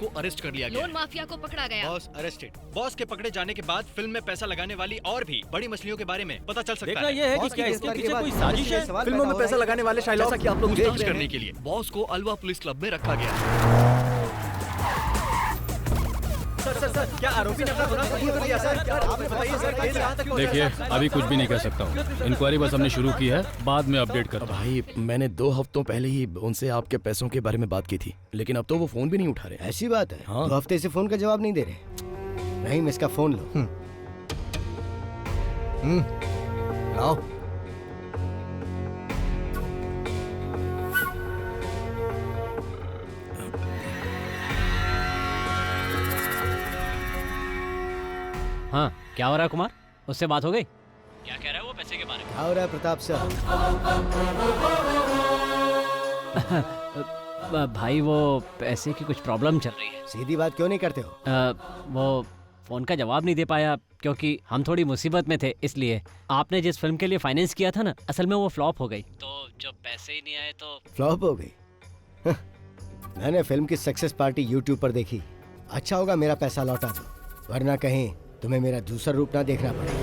को अरेस्ट कर लिया गया। लोन माफिया को पकड़ा गया। Boss arrested. बॉस के पकड़े जाने के बाद फिल्म में पैसा लगाने वाली और भी बड़ी मछलियों के बारे में पता चल सकता देखना है। ये है कि क्या इसके पीछे कोई साजिश है? फिल्मों में पैसा लगाने वाले शाइलॉक की आप लोग देख पूछताछ रहे करने हैं। के लिए बॉस को अलवा पुलिस क्लब में रखा गया। सर, क्या आरोपी ने अपना गुनाह कबूल कर लिया सर? आप बताइए सर, केस कहाँ तक पहुँचा? देखिए अभी कुछ भी नहीं कह सकता हूँ। इंक्वायरी बस हमने शुरू की है, बाद में अपडेट कर। भाई मैंने 2 हफ्तों पहले ही उनसे आपके पैसों के बारे में बात की थी, लेकिन अब तो वो फोन भी नहीं उठा रहे। ऐसी बात है? हाँ। 2 हफ्ते से फोन का जवाब नहीं दे रहे। नहीं, मैं इसका फोन लो। लाओ। हाँ, क्या हो रहा है कुमार? उससे बात हो गई? क्या कह रहा है वो पैसे के बारे में? क्या हो रहा है प्रताप सर? भाई वो पैसे की कुछ प्रॉब्लम चल रही है। सीधी बात क्यों नहीं करते हो? वो फोन का जवाब नहीं दे पाया क्योंकि हम थोड़ी मुसीबत में थे, इसलिए। आपने जिस फिल्म के लिए फाइनेंस किया था ना, असल में वो फ्लॉप हो गई, तो जब पैसे ही नहीं आए तो फ्लॉप हो गई? मैंने फिल्म की सक्सेस पार्टी यूट्यूब पर देखी। अच्छा होगा मेरा पैसा लौटा दो, वरना कहीं तुम्हें मेरा दूसरा रूप ना देखना पड़े।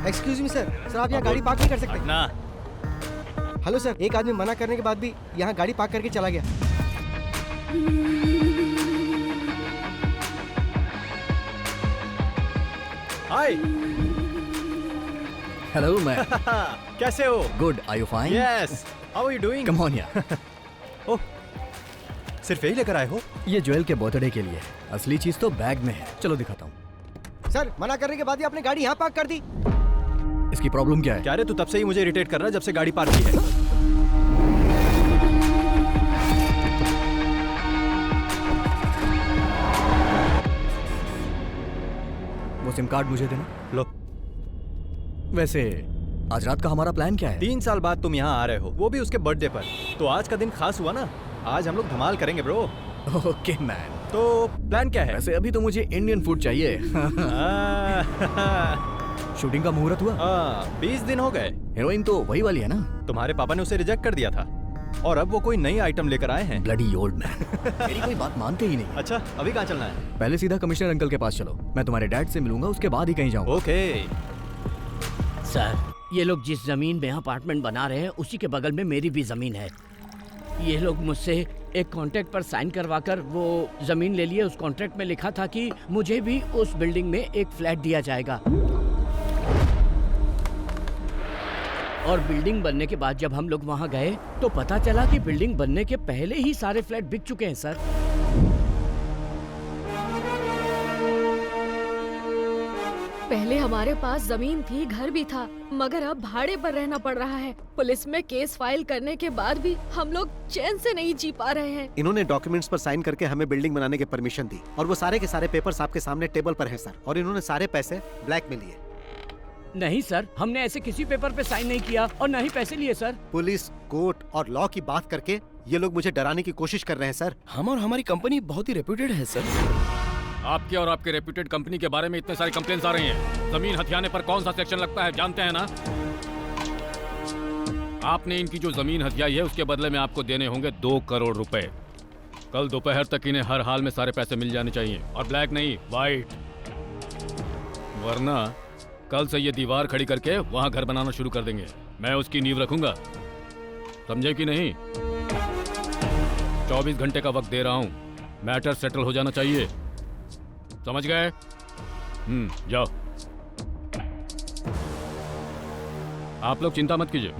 एक्सक्यूज मी सर, आप यहाँ गाड़ी पार्क नहीं कर सकते? ना हेलो सर, एक आदमी मना करने के बाद भी यहाँ गाड़ी पार्क करके चला गया। हाय। हेलो मैं। कैसे हो? Good, are you fine? Yes. How are you doing? Come on यार। ओह, सिर्फ यही लेकर आए हो? ये ज्वेल के बर्थडे के लिए है। असली चीज तो बैग में है। चलो दिखाता हूँ। सर, मना करने के बाद ही आपने गाड़ी यहाँ पार्क कर दी। इसकी प्रॉब्लम क्या है? क्या रे, तू तब से ही मुझे इरिटेट कर रहा है जब से गाड़ी पार्क की है। वो सिम कार्ड मुझे देना। लो। वैसे आज रात का हमारा प्लान क्या है? 3 साल बाद तुम यहाँ आ रहे हो, वो भी उसके बर्थडे पर। तो आज का दिन खास हुआ ना। आज हम लोग धमाल करेंगे ब्रो। Okay man. तो प्लान क्या है? वैसे अभी तो मुझे इंडियन फूड चाहिए। शूटिंग का मुहूर्त हुआ? 20 दिन हो गए। हीरोइन तो वही वाली है ना? तुम्हारे पापा ने उसे रिजेक्ट कर दिया था और अब वो कोई नई आइटम लेकर आए हैं। Bloody old man. मेरी कोई बात मानते ही नहीं। अच्छा, अभी कहाँ चलना है? पहले सीधा कमिश्नर अंकल के पास चलो। मैं तुम्हारे डैड से मिलूंगा, उसके बाद ही कहीं जाऊंगा। ओके। सर, ये लोग जिस जमीन में अपार्टमेंट बना रहे हैं उसी के बगल में मेरी भी जमीन है। ये लोग मुझसे एक कॉन्ट्रैक्ट पर साइन करवाकर वो जमीन ले लिए। उस कॉन्ट्रैक्ट में लिखा था कि मुझे भी उस बिल्डिंग में एक फ्लैट दिया जाएगा। और बिल्डिंग बनने के बाद जब हम लोग वहां गए तो पता चला कि बिल्डिंग बनने के पहले ही सारे फ्लैट बिक चुके हैं सर। पहले हमारे पास जमीन थी, घर भी था, मगर अब भाड़े पर रहना पड़ रहा है। पुलिस में केस फाइल करने के बाद भी हम लोग चैन से नहीं जी पा रहे हैं। इन्होंने डॉक्यूमेंट्स पर साइन करके हमें बिल्डिंग बनाने की परमिशन दी और वो सारे के सारे पेपर्स आपके सामने टेबल पर हैं सर। और इन्होंने सारे पैसे ब्लैक में लिए। नहीं सर, हमने ऐसे किसी पेपर पे साइन नहीं किया और न ही पैसे लिए सर। पुलिस, कोर्ट और लॉ की बात करके ये लोग मुझे डराने की कोशिश कर रहे हैं सर। हम और हमारी कंपनी बहुत ही रेप्यूटेड है सर। आपके और आपके रेप्यूटेड कंपनी के बारे में इतने सारे कंप्लेंट्स आ रही हैं। जमीन हथियाने पर कौन सा सेक्शन लगता है जानते हैं ना? आपने इनकी जो जमीन हथियाई है उसके बदले में आपको देने होंगे 2 करोड़ रुपए। कल दोपहर तक इन्हें हर हाल में सारे पैसे मिल जाने चाहिए, और ब्लैक नहीं, व्हाइट। वरना कल से ये दीवार खड़ी करके वहां घर बनाना शुरू कर देंगे। मैं उसकी नींव रखूंगा, समझे कि नहीं? 24 घंटे का वक्त दे रहा हूं, मैटर सेटल हो जाना चाहिए, समझ गए? जाओ। आप लोग चिंता मत कीजिए,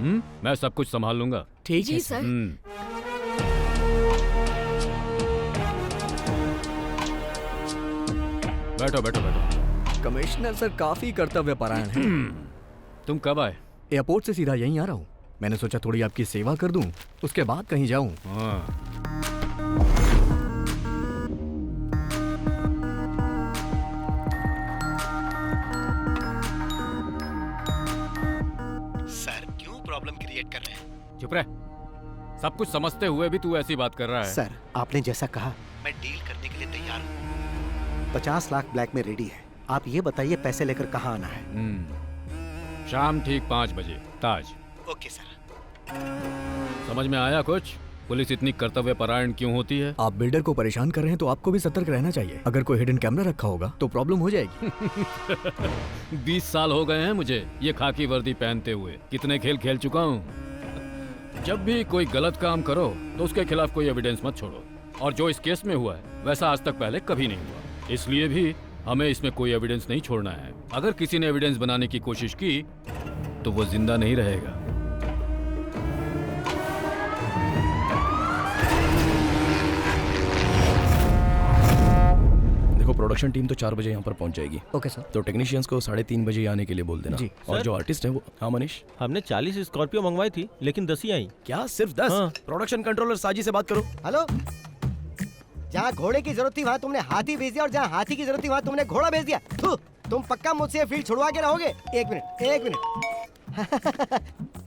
मैं सब कुछ संभाल लूंगा। ठीक है सर। बैठो बैठो बैठो। कमिश्नर सर काफी कर्तव्य परायण हैं। तुम कब आए? एयरपोर्ट से सीधा यहीं आ रहा हूँ। मैंने सोचा थोड़ी आपकी सेवा कर दूं, उसके बाद कहीं जाऊं। हाँ। इन्वेस्टिगेट कर रहे हैं। चुप रह। सब कुछ समझते हुए भी तू ऐसी बात कर रहा है। सर, आपने जैसा कहा मैं डील करने के लिए तैयार हूँ। 50 लाख ब्लैक में रेडी है। आप ये बताइए पैसे लेकर कहाँ आना है? शाम ठीक 5 बजे ताज। Okay sir. समझ में आया कुछ? पुलिस इतनी कर्तव्य परायण क्यों होती है? आप बिल्डर को परेशान कर रहे हैं तो आपको भी सतर्क रहना चाहिए। अगर कोई हिडन कैमरा रखा होगा तो प्रॉब्लम हो जाएगी। 20 साल हो गए हैं मुझे ये खाकी वर्दी पहनते हुए। कितने खेल खेल चुका हूँ। जब भी कोई गलत काम करो तो उसके खिलाफ कोई एविडेंस मत छोड़ो, और जो इस केस में हुआ है वैसा आज तक पहले कभी नहीं हुआ। इसलिए भी हमें इसमें कोई एविडेंस नहीं छोड़ना है। अगर किसी ने एविडेंस बनाने की कोशिश की तो वो जिंदा नहीं रहेगा। देखो, प्रोडक्शन टीम तो 4 बजे यहाँ पर पहुँच जाएगी। Okay sir. तो टेक्नीशियंस को 3:30 बजे आने के लिए बोल देना। जी, और जो आर्टिस्ट है वो। हाँ मनीष। हमने 40 स्कॉर्पियो मंगवाई थी लेकिन 10 ही आई। क्या सिर्फ 10? हाँ। प्रोडक्शन कंट्रोलर साजी से बात करो। हेलो, जहाँ घोड़े की जरूरत थी वहाँ तुमने हाथी भेज दिया और जहाँ हाथी की जरूरत थी वहाँ तुमने घोड़ा भेज दिया। थू, तुम पक्का मुझसे ये फील्ड छुड़वा के रहोगे? एक minute.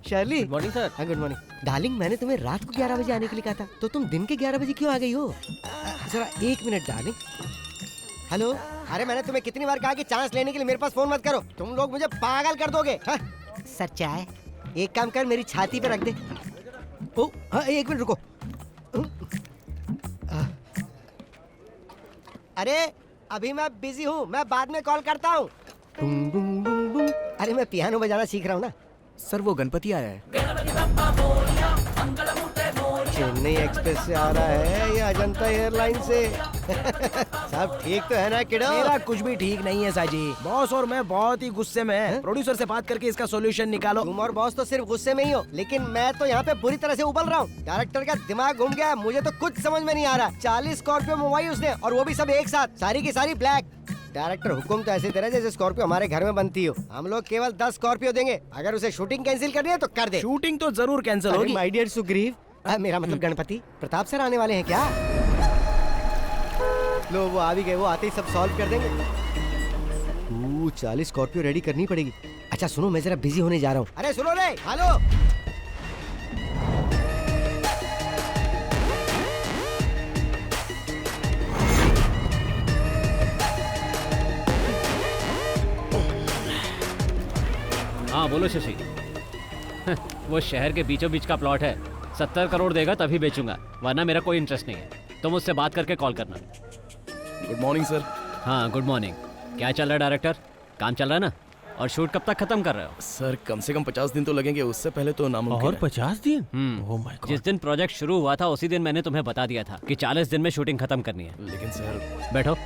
Shirley. Good morning sir. हाँ, गुड मॉर्निंग। डार्लिंग, मैंने तुम्हें रात को 11 बजे आने के लिए कहा था, तो तुम दिन के 11 बजे क्यों आ गई हो? जरा 1 मिनट डार्लिंग। हेलो, अरे मैंने तुम्हें कितनी बार कहा कि चांस लेने के लिए मेरे पास फोन मत करो, तुम लोग मुझे पागल कर दोगे। हाँ? सर चाय एक काम कर, मेरी छाती पे रख दे। ओ हाँ, 1 मिनट रुको। अरे अभी मैं बिजी हूँ, मैं बाद में कॉल करता हूँ। अरे मैं पियानो बजाना सीख रहा हूँ ना। सर वो गणपति आया है। चेन्नई एक्सप्रेस से आ रहा है या अजंता एयरलाइन से? सब ठीक तो है ना किडो? मेरा कुछ भी ठीक नहीं है साजी। बॉस और मैं बहुत ही गुस्से में हैं। प्रोड्यूसर से बात करके इसका सॉल्यूशन निकालो। तुम और बॉस तो सिर्फ गुस्से में ही हो, लेकिन मैं तो यहाँ पे बुरी तरह से उबल रहा हूँ। डायरेक्टर का दिमाग घूम गया है, मुझे तो कुछ समझ में नहीं आ रहा। 40 स्कॉर्पियो मंगवाई उसने, और वो भी सब एक साथ, सारी की सारी ब्लैक। डायरेक्टर हुकुम तो ऐसे दे रहा है जैसे स्कॉर्पियो हमारे घर में बनती हो। हम लोग केवल 10 स्कॉर्पियो देंगे, अगर उसे शूटिंग कैंसिल करनी है तो कर दे। शूटिंग तो जरूर कैंसिल होगी। माय डियर सुग्रीव, मेरा मतलब गणपति प्रताप सर आने वाले हैं क्या? लो वो आ भी गए, वो आते ही सब सॉल्व कर देंगे। 40 स्कॉर्पियो रेडी करनी पड़ेगी। अच्छा सुनो, मैं जरा बिजी होने जा रहा हूँ। अरे सुनो रे, हेलो। हाँ बोलो शशि। वो शहर के बीचों बीच का प्लॉट है, 70 करोड़ देगा तभी बेचूंगा, वरना मेरा कोई इंटरेस्ट नहीं है। तुम मुझसे बात करके कॉल करना। Good morning sir. हाँ गुड मॉर्निंग। क्या चल रहा है डायरेक्टर? काम चल रहा है ना? और शूट कब तक खत्म कर रहे हो? सर कम से कम 50 दिन तो लगेंगे, उससे पहले तो नामुमकिन और है। 50 दिन? Oh my God. जिस दिन प्रोजेक्ट शुरू हुआ था उसी दिन मैंने तुम्हें बता दिया था कि 40 दिन में शूटिंग खत्म करनी है। लेकिन सर। बैठो।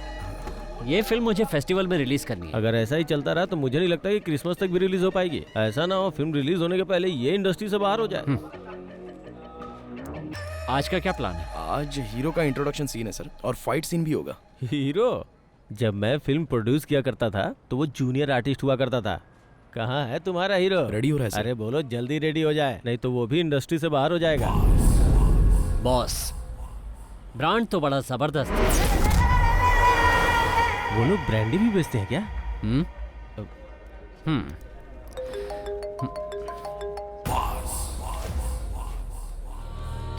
ये फिल्म मुझे फेस्टिवल में रिलीज करनी है। अगर ऐसा ही चलता रहा तो मुझे नहीं लगता कि क्रिसमस तक भी रिलीज हो पाएगी। ऐसा ना हो फिल्म रिलीज होने के पहले ये इंडस्ट्री से बाहर हो जाए। आज का क्या प्लान है? आज हीरो का इंट्रोडक्शन सीन है सर, और फाइट सीन भी होगा। हीरो? जब मैं फिल्म प्रोड्यूस किया करता था तो वो जूनियर आर्टिस्ट हुआ करता था। कहाँ है तुम्हारा हीरो? रेडी हो रहा है सर। अरे बोलो जल्दी रेडी हो जाए, नहीं तो वो भी इंडस्ट्री से बाहर हो जाएगा। बॉस, ब्रांड तो बड़ा जबरदस्त है। वो लोग ब्रांडी भी बेचते हैं क्या?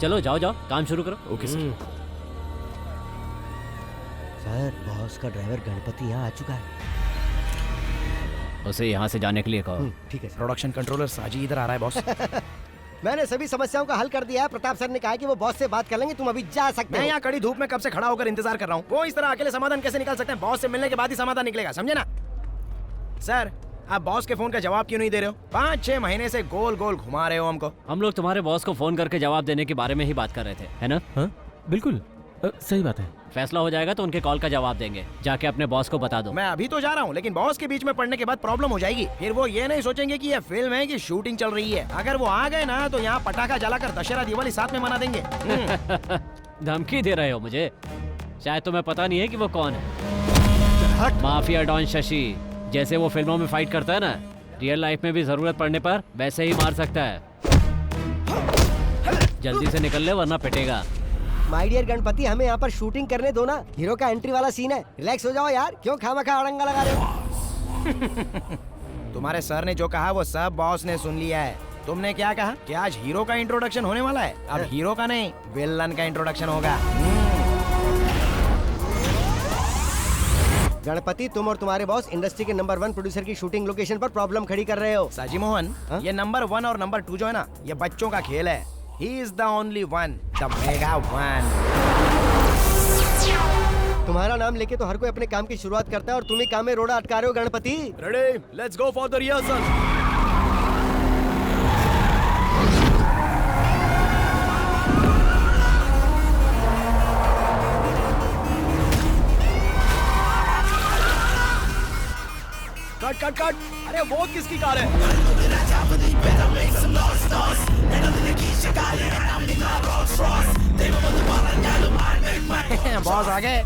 चलो जाओ जाओ, काम शुरू करो। Okay sir. सर बॉस का ड्राइवर गणपति यहाँ आ चुका है। उसे यहाँ से जाने के लिए कहो। ठीक है सर। प्रोडक्शन कंट्रोलर साजी इधर आ रहा है बॉस। मैंने सभी समस्याओं का हल कर दिया है। प्रताप सर ने कहा कि वो बॉस से बात कर लेंगे, तुम अभी जा सकते मैं हो। यहाँ कड़ी धूप में कब से खड़ा होकर इंतजार कर रहा हूँ। वो इस तरह अकेले समाधान कैसे निकाल सकते हैं? बॉस से मिलने के बाद ही समाधान निकलेगा, समझे ना? सर आप बॉस के फोन का जवाब क्यों नहीं दे रहे हो? 5-6 महीने से गोल गोल घुमा रहे हो हमको। हम लोग तुम्हारे बॉस को फोन करके जवाब देने के बारे में ही बात कर रहे थे, है ना? हाँ बिल्कुल सही बात है। फैसला हो जाएगा तो उनके कॉल का जवाब देंगे। जाके अपने बॉस को बता दो। मैं अभी तो जा रहा हूँ, लेकिन बॉस के बीच में पड़ने के बाद प्रॉब्लम हो जाएगी। फिर वो ये नहीं सोचेंगे कि ये फिल्म है कि शूटिंग चल रही है। अगर वो आ गए ना तो यहाँ पटाखा जलाकर दशहरा दिवाली साथ में मना देंगे। धमकी दे रहे हो मुझे? शायद तुम्हें पता नहीं है कि वो कौन है। Mafia don Shashi. जैसे वो फिल्मों में फाइट करता है ना, रियल लाइफ में भी जरूरत पड़ने पर वैसे ही मार सकता है। जल्दी से निकल ले वरना पिटेगा। माय डियर गणपति, हमें यहाँ पर शूटिंग करने दो ना। हीरो का एंट्री वाला सीन है, रिलैक्स हो जाओ यार। क्यों खामखा अड़ंगा लगा रहे हो? तुम्हारे सर ने जो कहा वो सब बॉस ने सुन लिया है। तुमने क्या कहा कि आज हीरो का इंट्रोडक्शन होने वाला है? अब हीरो का नहीं, विलन का इंट्रोडक्शन होगा। गणपति, तुम और तुम्हारे बॉस इंडस्ट्री के नंबर 1 प्रोड्यूसर की शूटिंग लोकेशन पर प्रॉब्लम खड़ी कर रहे हो। साजी मोहन, ये नंबर 1 और नंबर 2 जो है ना, ये बच्चों का खेल है। He is the only one, the mega one. तुम्हारा नाम लेके तो हर कोई अपने काम की शुरुआत करता है और तुम ही काम में रोड़ा अटका रहे हो Ganpati. Ready? Let's go for the rehearsal. Cut cut cut! अरे वो किसकी कार है? बॉस आ गए।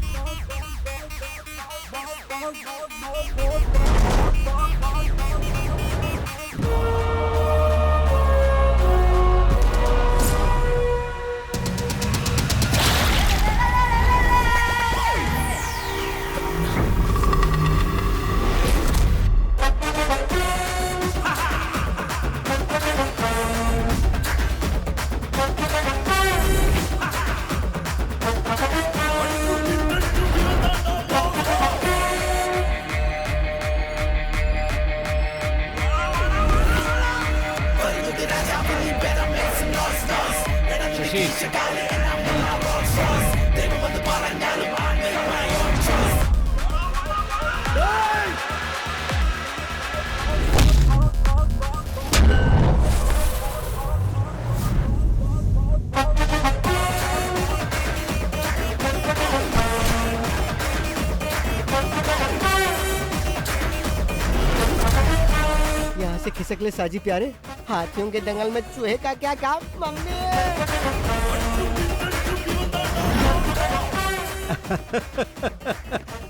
यहाँ से खिसक ले साजी प्यारे, हाथियों के दंगल में चूहे का क्या काम। मम्मी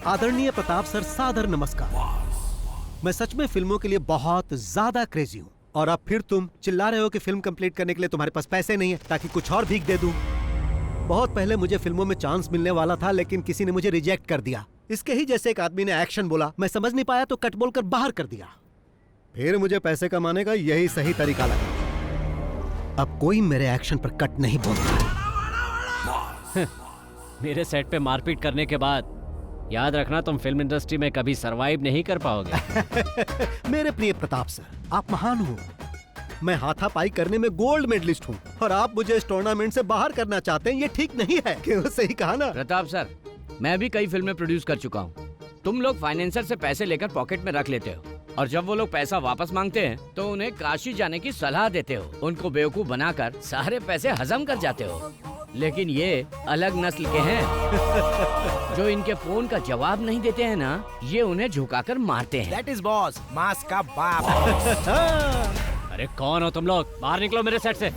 आदरणीय प्रताप सर, सादर नमस्कार। मैं सच में फिल्मों के लिए बहुत ज्यादा क्रेजी हूँ और अब फिर तुम चिल्ला रहे हो कि फिल्म कंप्लीट करने के लिए तुम्हारे पास पैसे नहीं है ताकि कुछ और भीख दे दूं। बहुत पहले मुझे फिल्मों में चांस मिलने वाला था, लेकिन किसी ने मुझे रिजेक्ट कर दिया। इसके ही जैसे एक आदमी ने एक्शन बोला, मैं समझ नहीं पाया तो कट बोलकर बाहर कर दिया। फिर मुझे पैसे कमाने का यही सही तरीका लगा। अब कोई मेरे एक्शन पर कट नहीं बोलता। मेरे सेट पे मारपीट करने के बाद याद रखना, तुम फिल्म इंडस्ट्री में कभी सरवाइव नहीं कर पाओगे। मेरे प्रिय प्रताप सर, आप महान हो। मैं हाथापाई करने में गोल्ड मेडलिस्ट हूँ और आप मुझे इस टूर्नामेंट से बाहर करना चाहते हैं, ये ठीक नहीं है। क्यों? सही कहा ना प्रताप सर, मैं भी कई फिल्में प्रोड्यूस कर चुका हूँ। तुम लोग फाइनेंसर से पैसे लेकर पॉकेट में रख लेते हो और जब वो लोग पैसा वापस मांगते हैं तो उन्हें काशी जाने की सलाह देते हो। उनको बेवकूफ बनाकर सारे पैसे हजम कर जाते हो। लेकिन ये अलग नस्ल के हैं जो इनके फोन का जवाब नहीं देते हैं ना, ये उन्हें झुकाकर मारते हैं। That is boss, मास का बाप। अरे कौन हो तुम लोग? बाहर निकलो मेरे सेट से।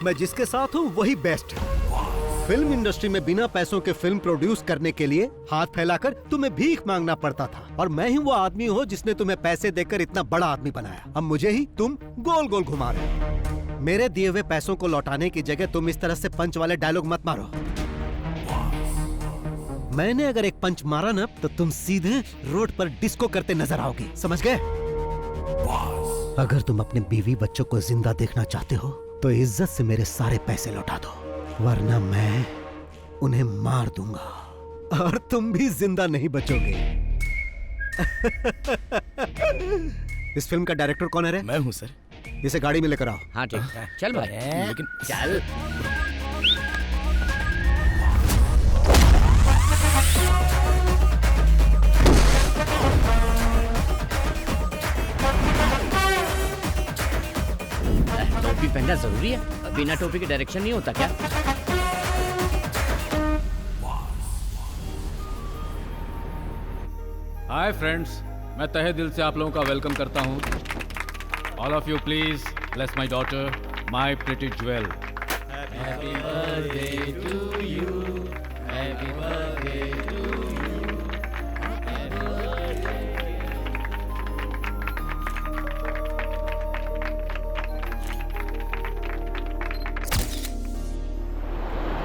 मैं जिसके साथ हूँ वही बेस्ट है। फिल्म इंडस्ट्री में बिना पैसों के फिल्म प्रोड्यूस करने के लिए हाथ फैलाकर तुम्हें भीख मांगना पड़ता था और मैं ही वो आदमी हूँ जिसने तुम्हें पैसे देकर इतना बड़ा आदमी बनाया। अब मुझे ही तुम गोल गोल घुमा रहे हो। मेरे दिए हुए पैसों को लौटाने की जगह तुम इस तरह से पंच वाले डायलॉग मत मारो। मैंने अगर एक पंच मारा ना तो तुम सीधे रोड पर डिस्को करते नजर आओगे, समझ गए? अगर तुम अपने बीवी बच्चों को जिंदा देखना चाहते हो तो इज्जत से मेरे सारे पैसे लौटा दो, वरना मैं उन्हें मार दूंगा और तुम भी जिंदा नहीं बचोगे। इस फिल्म का डायरेक्टर कौन है रे? मैं हूँ सर। इसे गाड़ी में लेकर आओ। हाँ ठीक है, चल भाई। लेकिन चल। टोपी पहनना जरूरी है, बिना टोपी के डायरेक्शन नहीं होता क्या? हाय फ्रेंड्स, मैं तहे दिल से आप लोगों का वेलकम करता हूँ। All of you please bless my daughter, my pretty jewel. Happy birthday to you, happy birthday to you, happy birthday.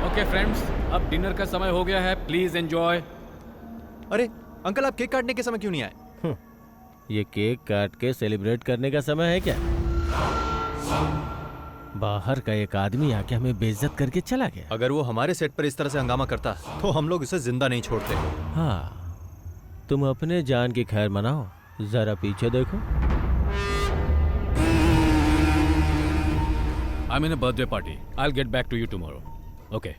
Okay friends, अब डिनर का समय हो गया है, प्लीज एंजॉय। अरे अंकल, आप केक काटने के समय क्यों नहीं आए? ये केक काट के सेलिब्रेट करने का समय है क्या? बाहर का एक आदमी आके हमें बेइज्जत करके चला गया। अगर वो हमारे सेट पर इस तरह से हंगामा करता तो हम लोग उसे जिंदा नहीं छोड़ते। हाँ, तुम अपने जान की खैर मनाओ, जरा पीछे देखो। I mean birthday party. I will get back to you tomorrow. Okay.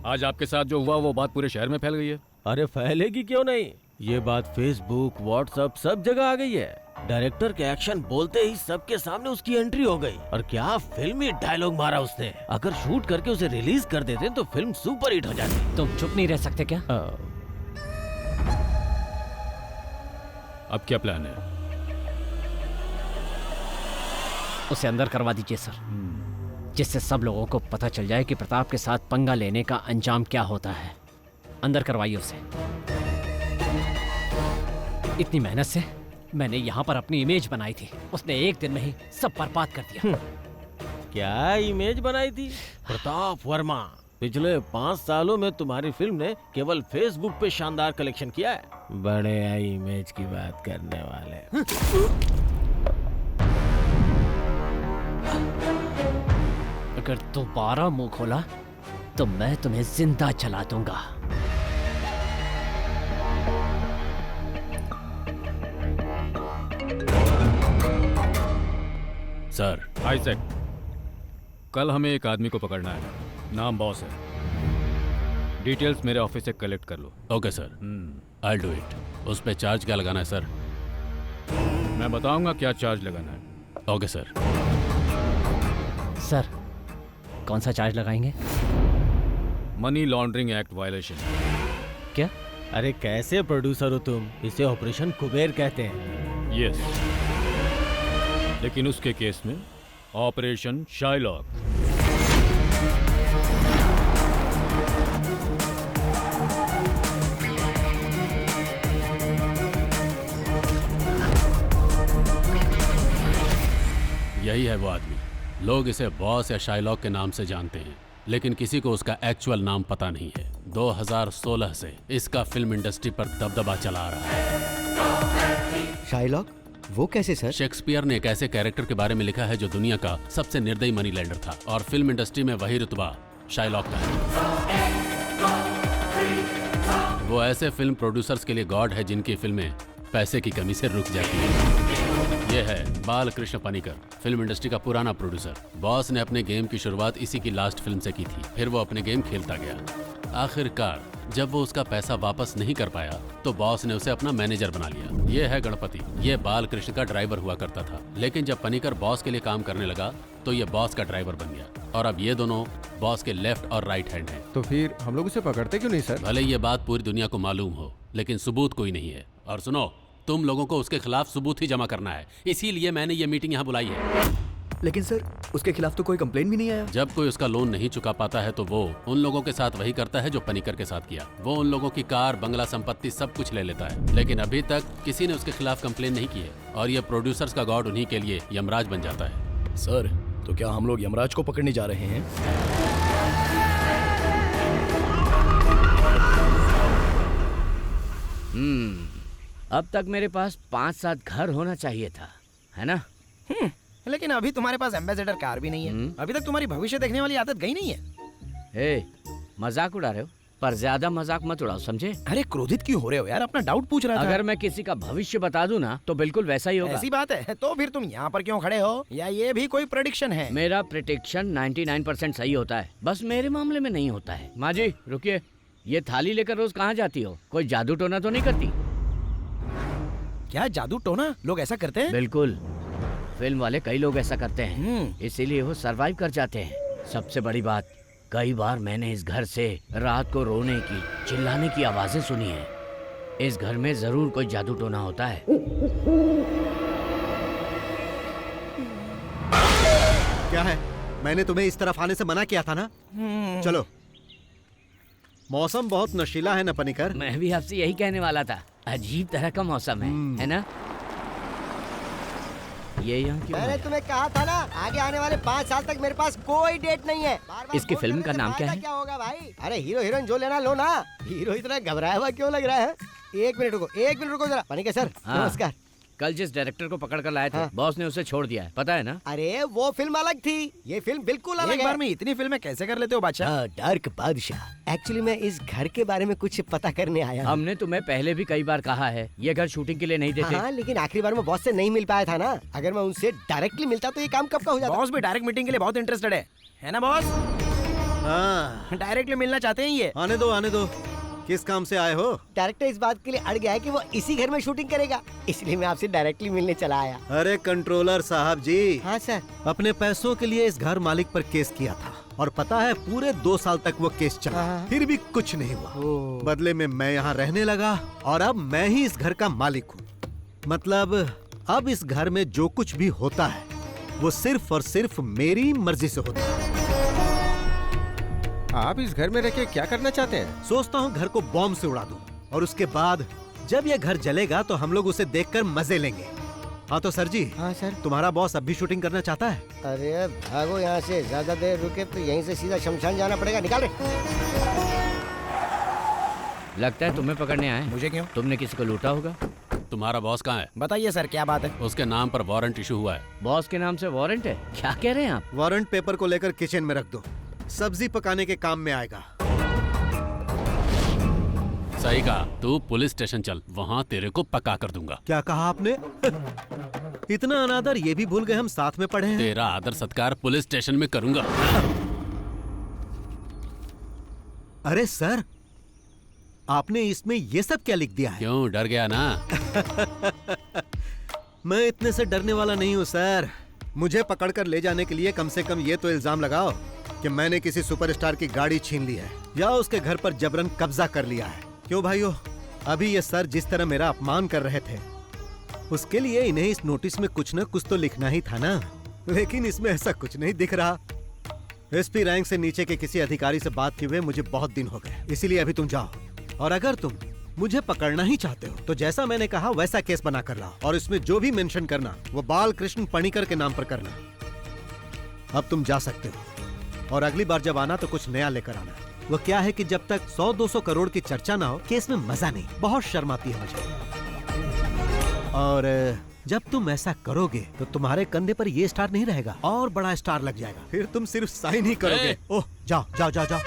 आज आपके साथ जो हुआ वो बात पूरे शहर में फैल गई है। अरे फैलेगी क्यों नहीं, ये बात फेसबुक व्हाट्सएप सब जगह आ गई है। डायरेक्टर के एक्शन बोलते ही सबके सामने उसकी एंट्री हो गई। और क्या फिल्मी डायलॉग मारा उसने। अगर शूट करके उसे रिलीज कर देते तो फिल्म सुपर हिट हो जाती। तुम चुप नहीं रह सकते क्या? अब क्या प्लान है? उसे अंदर करवा दीजिए सर, जिससे सब लोगों को पता चल जाए कि प्रताप के साथ पंगा लेने का अंजाम क्या होता है। अंदर करवाइए उसे। इतनी मेहनत से मैंने यहाँ पर अपनी इमेज बनाई थी, उसने एक दिन में ही सब बर्बाद कर दिया। क्या इमेज बनाई थी? प्रताप वर्मा, पिछले 5 सालों में तुम्हारी फिल्म ने केवल फेसबुक पे शानदार कलेक्शन किया है। बड़े इमेज की बात करने वाले। अगर दोबारा मुंह खोला तो मैं तुम्हें जिंदा जला दूंगा। सर, आइजैक, कल हमें एक आदमी को पकड़ना है। नाम बॉस है। डिटेल्स मेरे ऑफिस से कलेक्ट कर लो। Okay sir, I do it. उस पे चार्ज क्या लगाना है सर? मैं बताऊंगा क्या चार्ज लगाना है। Okay sir. सर, कौन सा चार्ज लगाएंगे? Money laundering act violation. क्या? अरे कैसे प्रोड्यूसर हो तुम? इसे ऑपरेशन कुबेर कहते हैं। यस, लेकिन उसके केस में ऑपरेशन शाइलॉक। यही है वो आदमी। लोग इसे बॉस या शाइलॉक के नाम से जानते हैं, लेकिन किसी को उसका एक्चुअल नाम पता नहीं है। 2016 से इसका फिल्म इंडस्ट्री पर दबदबा चला आ रहा है। शाइलॉक? वो कैसे सर? शेक्सपियर ने एक ऐसे कैरेक्टर के बारे में लिखा है जो दुनिया का सबसे निर्दयी मनी लेंडर था, और फिल्म इंडस्ट्री में वही रुतबा शाइलॉक का है। वो ऐसे फिल्म प्रोड्यूसर्स के लिए गॉड है जिनकी फिल्में पैसे की कमी से रुक जाती है। ये है बालकृष्ण पनिकर, फिल्म इंडस्ट्री का पुराना प्रोड्यूसर। बॉस ने अपने गेम की शुरुआत इसी की लास्ट फिल्म से की थी। फिर वो अपने गेम खेलता गया। आखिरकार जब वो उसका पैसा वापस नहीं कर पाया तो बॉस ने उसे अपना मैनेजर बना लिया। ये है गणपति। ये बालकृष्ण का ड्राइवर हुआ करता था, लेकिन जब पनिकर बॉस के लिए काम करने लगा तो ये बॉस का ड्राइवर बन गया, और अब ये दोनों बॉस के लेफ्ट और राइट हैंड हैं। तो फिर हम लोग उसे पकड़ते क्यों नहीं सर? भले ये बात पूरी दुनिया को मालूम हो, लेकिन सबूत कोई नहीं है। और सुनो, तुम लोगों को उसके खिलाफ सबूत ही जमा करना है, इसीलिए मैंने ये मीटिंग यहाँ बुलाई है। लेकिन सर, उसके खिलाफ तो कोई कंप्लेंट भी नहीं आया। जब कोई उसका लोन नहीं चुका पाता है तो वो उन लोगों के साथ वही करता है जो पनिकर के साथ किया। वो उन लोगों की कार, बंगला, संपत्ति सब कुछ ले लेता है, लेकिन अभी तक किसी ने उसके खिलाफ कंप्लेन नहीं की है। और ये प्रोड्यूसर्स का गॉड उन्हीं के लिए यमराज बन जाता है। सर, तो क्या हम लोग यमराज को पकड़ने जा रहे हैं? अब तक मेरे पास 5-7 घर होना चाहिए था, है ना? लेकिन अभी तुम्हारे पास एम्बेसडर कार भी नहीं है। अभी तक तुम्हारी भविष्य देखने वाली आदत गई नहीं है। मजाक उड़ा रहे हो, पर ज्यादा मजाक मत उड़ाओ, समझे? अरे क्रोधित क्यों हो रहे हो यार? अपना डाउट पूछ रहा था। अगर मैं किसी का भविष्य बता दूं ना तो बिल्कुल वैसा ही होगा। ऐसी बात है तो फिर तुम यहाँ पर क्यों खड़े हो? या ये भी कोई प्रेडिक्शन है? मेरा प्रेडिक्शन 99% सही होता है, बस मेरे मामले में नहीं होता है। माँ जी रुकिए, ये थाली लेकर रोज कहाँ जाती हो? कोई जादू टोना तो नहीं करती? क्या जादू टोना? लोग ऐसा करते हैं? बिल्कुल, फिल्म वाले कई लोग ऐसा करते हैं, इसीलिए वो सरवाइव कर जाते हैं। सबसे बड़ी बात, कई बार मैंने इस घर से रात को रोने की, चिल्लाने की आवाजें सुनी है। इस घर में जरूर कोई जादू टोना होता है। क्या है? मैंने तुम्हें इस तरफ आने से मना किया था ना? चलो। मौसम बहुत नशीला है ना पनिकर? मैं भी आपसे यही कहने वाला था, अजीब तरह का मौसम है ना? ये यहाँ क्यों? मैंने तुम्हें कहा था ना, आगे आने वाले 5 साल तक मेरे पास कोई डेट नहीं है। बार-बार इसकी फिल्म का नाम क्या है? क्या होगा भाई? अरे हीरो हीरोइन जो लेना लो ना। हीरो इतना घबराया हुआ क्यों लग रहा है? 1 मिनट रुको, 1 मिनट रुको जरा। पनिकर सर, नमस्कार। कल जिस डायरेक्टर को पकड़ कर लाए थे, बॉस ने उसे छोड़ दिया है, पता है ना? अरे वो फिल्म अलग थी, ये फिल्म बिल्कुल अलग है। एक बार में इतनी फिल्में कैसे कर लेते हो बादशाह? डार्क बादशाह। एक्चुअली मैं इस घर के बारे में कुछ पता करने आया हूँ। हमने तुम्हें पहले भी कई बार कहा है, ये घर शूटिंग के लिए नहीं देते। हाँ, लेकिन आखिरी बार में बॉस से नहीं मिल पाया था ना। अगर मैं उनसे डायरेक्टली मिलता तो ये काम कब का हो जाता। बॉस भी डायरेक्ट मीटिंग के लिए बहुत इंटरेस्टेड है ना बॉस? हाँ, डायरेक्टली मिलना चाहते हैं ये। आने दो। किस काम से आए हो? डायरेक्टर इस बात के लिए अड़ गया है कि वो इसी घर में शूटिंग करेगा, इसलिए मैं आपसे डायरेक्टली मिलने चला आया। अरे कंट्रोलर साहब जी। हाँ सर। अपने पैसों के लिए इस घर मालिक पर केस किया था और पता है पूरे 2 साल तक वो केस चला, फिर भी कुछ नहीं हुआ। बदले में मैं यहाँ रहने लगा और अब मैं ही इस घर का मालिक हूँ। मतलब अब इस घर में जो कुछ भी होता है वो सिर्फ और सिर्फ मेरी मर्जी से होता है। आप इस घर में रह के क्या करना चाहते हैं? सोचता हूँ घर को बॉम्ब से उड़ा दूं और उसके बाद जब ये घर जलेगा तो हम लोग उसे देखकर मजे लेंगे। हाँ तो सर जी। हाँ सर। तुम्हारा बॉस अब भी शूटिंग करना चाहता है? अरे भागो यहाँ से, ज्यादा देर रुके तो यहीं से सीधा शमशान जाना पड़ेगा। निकाल रहे। लगता है तुम्हें पकड़ने आए। मुझे क्यों? तुमने किसी को लूटा होगा। तुम्हारा बॉस कहाँ है? बताइए सर, क्या बात है? उसके नाम पर वारंट इशू हुआ है। बॉस के नाम से वारंट है? क्या कह रहे हैं आप? वारंट पेपर को लेकर किचन में रख दो, सब्जी पकाने के काम में आएगा। सही कहा, तू पुलिस स्टेशन चल, वहाँ तेरे को पका कर दूंगा। क्या कहा आपने? इतना अनादर ये भी भूल गए हम साथ में पढ़े हैं। तेरा आदर सत्कार पुलिस स्टेशन में करूंगा। अरे सर, आपने इसमें ये सब क्या लिख दिया है? क्यों, डर गया ना? मैं इतने से डरने वाला नहीं हूँ सर। मुझे पकड़कर ले जाने के लिए कम से कम ये तो इल्जाम लगाओ कि मैंने किसी सुपरस्टार की गाड़ी छीन ली है या उसके घर पर जबरन कब्जा कर लिया है। क्यों भाइयों, अभी ये सर जिस तरह मेरा अपमान कर रहे थे उसके लिए इन्हें इस नोटिस में कुछ न कुछ तो लिखना ही था ना, लेकिन इसमें ऐसा कुछ नहीं दिख रहा। एसपी रैंक से नीचे के किसी अधिकारी से बात किए हुए मुझे बहुत दिन हो गए, इसीलिए अभी तुम जाओ और अगर तुम मुझे पकड़ना ही चाहते हो तो जैसा मैंने कहा वैसा केस बना कर लाओ और इसमें जो भी मेंशन करना वो बाल कृष्ण पणिकर के नाम पर करना। अब तुम जा सकते हो और अगली बार जब आना तो कुछ नया लेकर आना। वो क्या है कि जब तक 100-200 करोड़ की चर्चा ना हो केस में मजा नहीं, बहुत शर्म आती है मुझे। और जब तुम ऐसा करोगे तो तुम्हारे कंधे पर ये स्टार नहीं रहेगा और बड़ा स्टार लग जाएगा, फिर तुम सिर्फ साइन ही करोगे। ओह जाओ जाओ जाओ जाओ।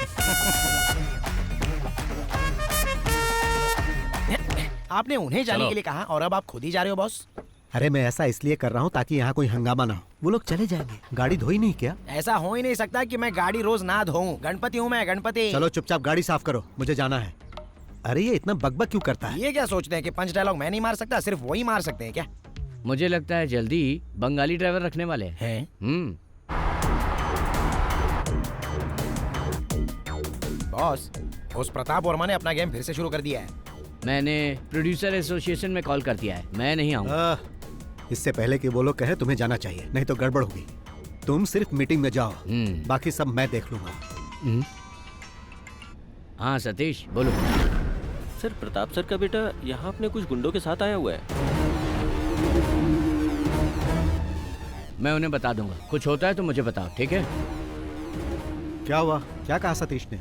आपने उन्हें जाने के लिए कहा और अब आप खुद ही जा रहे हो बॉस? अरे मैं ऐसा इसलिए कर रहा हूँ ताकि यहाँ कोई हंगामा ना हो। वो लोग चले जाएंगे, गाड़ी धोई नहीं क्या? ऐसा हो ही नहीं सकता कि मैं गाड़ी रोज ना धोऊं। गणपति हूँ मैं, गणपति। चलो चुपचाप गाड़ी साफ करो, मुझे जाना है। अरे ये इतना बकबक क्यों करता है? ये क्या सोचते हैं कि पंच डायलॉग मैं नहीं मार सकता, सिर्फ वो ही मार सकते हैं क्या? मुझे लगता है जल्दी ही बंगाली ड्राइवर रखने वाले हैं। बॉस, उस प्रताप वर्मा ने अपना गेम फिर से शुरू कर दिया है। मैंने प्रोड्यूसर एसोसिएशन में कॉल कर दिया है, मैं नहीं आऊंगा। इससे पहले कि वो लोग कहे तुम्हें जाना चाहिए, नहीं तो गड़बड़ होगी। तुम सिर्फ मीटिंग में जाओ, बाकी सब मैं देख लूंगा। हाँ सतीश बोलो। सर, प्रताप सर का बेटा यहाँ अपने कुछ गुंडों के साथ आया हुआ है। मैं उन्हें बता दूंगा, कुछ होता है तो मुझे बताओ, ठीक है? क्या हुआ? क्या कहा सतीश ने?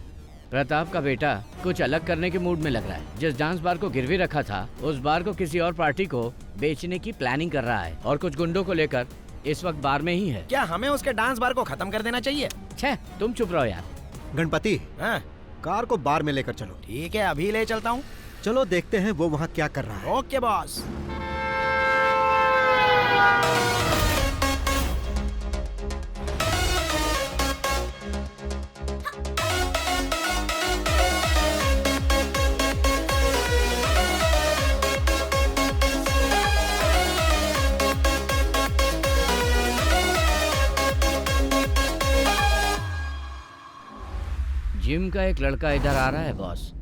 प्रताप का बेटा कुछ अलग करने के मूड में लग रहा है। जिस डांस बार को गिरवी रखा था उस बार को किसी और पार्टी को बेचने की प्लानिंग कर रहा है और कुछ गुंडों को लेकर इस वक्त बार में ही है। क्या हमें उसके डांस बार को खत्म कर देना चाहिए? छे, तुम चुप रहो यार। गणपति, हाँ? कार को बार में लेकर चलो। ठीक है, अभी ले चलता हूँ। चलो देखते हैं वो वहाँ क्या कर रहा है। Okay boss. जिम का एक लड़का इधर आ रहा है बॉस।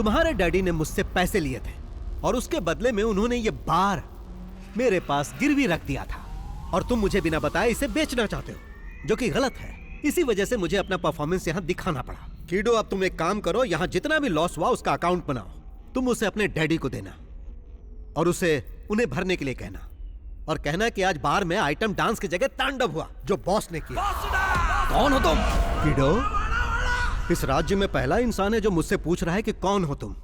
तुम्हारे डैडी ने मुझसे पैसे लिए थे और उसके बदले में उन्होंने ये बार मेरे पास गिरवी रख दिया था और तुम मुझे बिना बताए इसे बेचना चाहते हो, जो कि गलत है। इसी वजह से मुझे अपना परफॉर्मेंस यहाँ दिखाना पड़ा। कीडो, अब तुम एक काम करो, यहाँ जितना भी लॉस हुआ उसका अकाउंट बनाओ। तुम उसे अपने डैडी को देना और उसे उन्हें भरने के लिए कहना, और कहना कि आज बार में आइटम डांस की जगह तांडव हुआ जो बॉस ने किया। कौन हो तुम? कीडो, इस राज्य में पहला इंसान है जो मुझसे पूछ रहा है कि कौन हो तुम।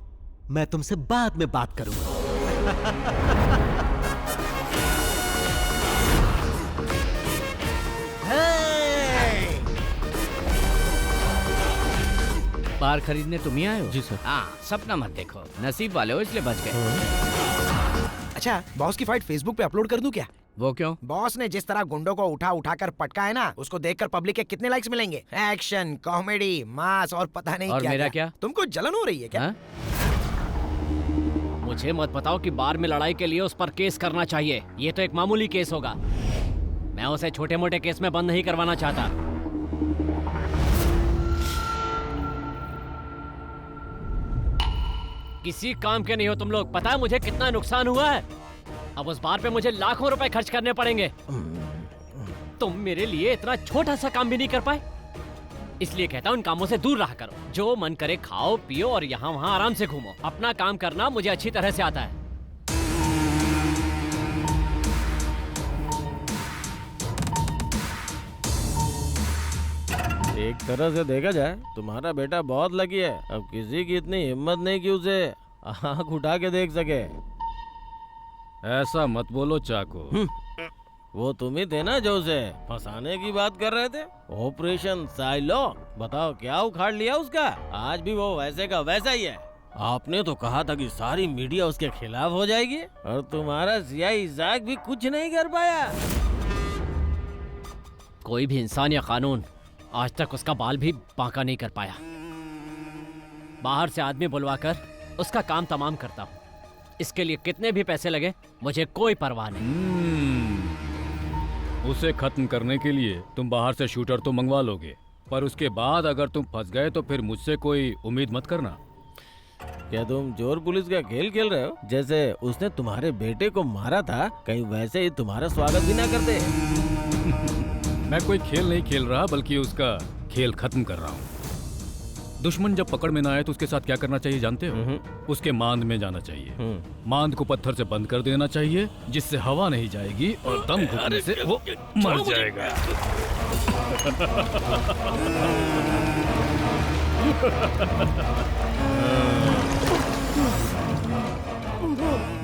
मैं तुमसे बाद में बात करूंगा। बार खरीदने तुम ही आए हो? जी सर। हाँ, सपना मत देखो, नसीब वाले हो इसलिए बच गए। अच्छा, बॉस की फाइट फेसबुक पे अपलोड कर दूं क्या? वो क्यों? बॉस ने जिस तरह गुंडों को उठा उठा कर पटका है ना, उसको देखकर पब्लिक के कितने लाइक्स मिलेंगे। एक्शन, कॉमेडी, मास और पता नहीं और क्या मेरा क्या? तुमको जलन हो रही है क्या? मुझे मत बताओ कि बार में लड़ाई के लिए उस पर केस करना चाहिए। ये तो एक मामूली केस होगा। मैं उसे छोटे मोटे केस में बंद नहीं करवाना चाहता। किसी काम के नहीं हो तुम लोग। पता है मुझे कितना नुकसान हुआ है? अब उस बार पे मुझे लाखों रुपए खर्च करने पड़ेंगे। तुम मेरे लिए इतना छोटा सा काम भी नहीं कर पाए। इसलिए कहता हूँ इन कामों से दूर रहा करो। जो मन करे खाओ पियो और यहाँ वहाँ आराम से घूमो। अपना काम करना मुझे अच्छी तरह से आता है। एक तरह से देखा जाए तुम्हारा बेटा बहुत लकी है। अब किसी की इतनी हिम्मत नहीं कि उसे आँख उठा के देख सके। ऐसा मत बोलो चाको। वो तुम ही थे ना जो उसे फंसाने की बात कर रहे थे। ऑपरेशन साइलो, बताओ क्या उखाड़ लिया उसका। आज भी वो वैसे का वैसा ही है। आपने तो कहा था कि सारी मीडिया उसके खिलाफ हो जाएगी और तुम्हारा सियाही इजाक भी कुछ नहीं कर पाया। कोई भी इंसान या कानून आज तक उसका बाल भी बांका नहीं कर पाया। बाहर से आदमी बुलवाकर उसका काम तमाम करता हूँ। इसके लिए कितने भी पैसे लगे मुझे कोई परवाह नहीं। उसे खत्म करने के लिए तुम बाहर से शूटर तो मंगवा लोगे, पर उसके बाद अगर तुम फंस गए तो फिर मुझसे कोई उम्मीद मत करना। क्या तुम चोर पुलिस का खेल खेल रहे हो? जैसे उसने तुम्हारे बेटे को मारा था, कहीं वैसे ही तुम्हारा स्वागत भी ना करते। मैं कोई खेल नहीं खेल रहा, बल्कि उसका खेल खत्म कर रहा हूँ। दुश्मन जब पकड़ में ना आए तो उसके साथ क्या करना चाहिए जानते हो? उसके मांद में जाना चाहिए। मांद को पत्थर से बंद कर देना चाहिए, जिससे हवा नहीं जाएगी और दम घुटने से वो मर जाएगा।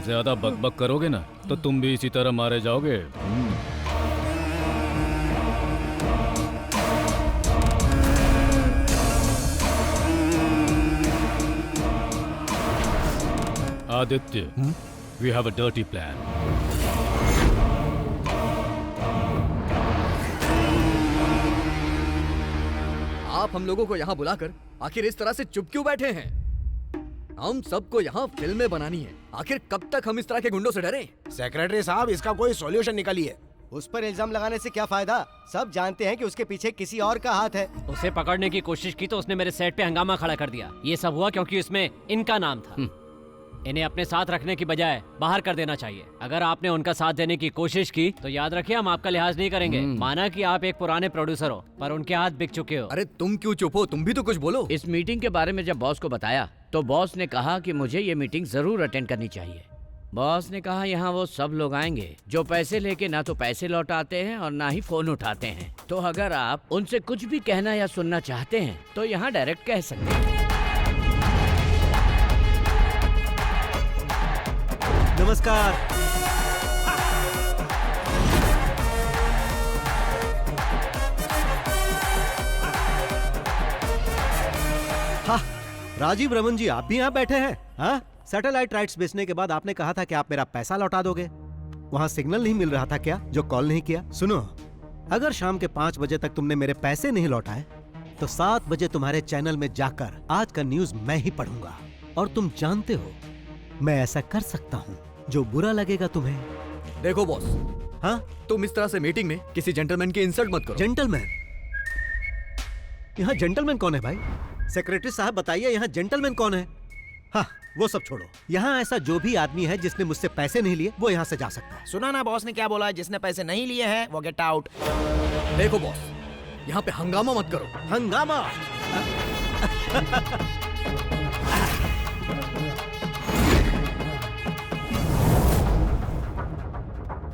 ज्यादा बकबक करोगे ना तो तुम भी इसी तरह मारे जाओगे। Aditya, we have a dirty plan. आप हम लोगों को यहाँ बुलाकर आखिर इस तरह से चुप क्यों बैठे हैं? हम सबको यहाँ फिल्में बनानी है। आखिर कब तक हम इस तरह के गुंडों से डरें? सेक्रेटरी साहब, इसका कोई सॉल्यूशन निकालिए। उस पर इल्जाम लगाने से क्या फायदा? सब जानते हैं कि उसके पीछे किसी और का हाथ है। उसे पकड़ने की कोशिश की तो उसने मेरे सेट पे हंगामा खड़ा कर दिया। ये सब हुआ क्योंकि इसमें इनका नाम था। इन्हें अपने साथ रखने की बजाय बाहर कर देना चाहिए। अगर आपने उनका साथ देने की कोशिश की तो याद रखिए हम आपका लिहाज नहीं करेंगे। माना कि आप एक पुराने प्रोड्यूसर हो, पर उनके हाथ बिक चुके हो। अरे तुम क्यों चुप हो? तुम भी तो कुछ बोलो। इस मीटिंग के बारे में जब बॉस को बताया तो बॉस ने कहा कि मुझे ये मीटिंग जरूर अटेंड करनी चाहिए। बॉस ने कहा यहाँ वो सब लोग आएंगे जो पैसे लेके ना तो पैसे लौटाते हैं और ना ही फोन उठाते हैं। तो अगर आप उनसे कुछ भी कहना या सुनना चाहते हैं तो यहाँ डायरेक्ट कह सकते हैं। नमस्कार। हाँ, राजीव रमन जी, आप भी यहाँ बैठे हैं? हाँ, सैटेलाइट राइट्स बेचने के बाद आपने कहा था कि आप मेरा पैसा लौटा दोगे। वहाँ सिग्नल नहीं मिल रहा था क्या जो कॉल नहीं किया? सुनो, अगर शाम के 5 बजे तक तुमने मेरे पैसे नहीं लौटाए तो 7 बजे तुम्हारे चैनल में जाकर आज का न्यूज मैं ही पढ़ूंगा। और तुम जानते हो मैं ऐसा कर सकता हूँ जो बुरा लगेगा तुम्हें। देखो बॉस, हाँ, तुम इस तरह से मीटिंग में किसी जेंटलमैन की इंसल्ट मत करो। जेंटलमैन? यहाँ जेंटलमैन कौन है भाई? सेक्रेटरी साहब बताइए, यहाँ जेंटलमैन कौन है? हाँ, वो सब छोड़ो। यहाँ ऐसा जो भी आदमी है जिसने मुझसे पैसे नहीं लिए वो यहाँ से जा सकता है। सुना ना बॉस ने क्या बोला, जिसने पैसे नहीं लिए हैं वो गेट आउट। देखो बॉस, यहाँ पे हंगामा मत करो। हंगामा?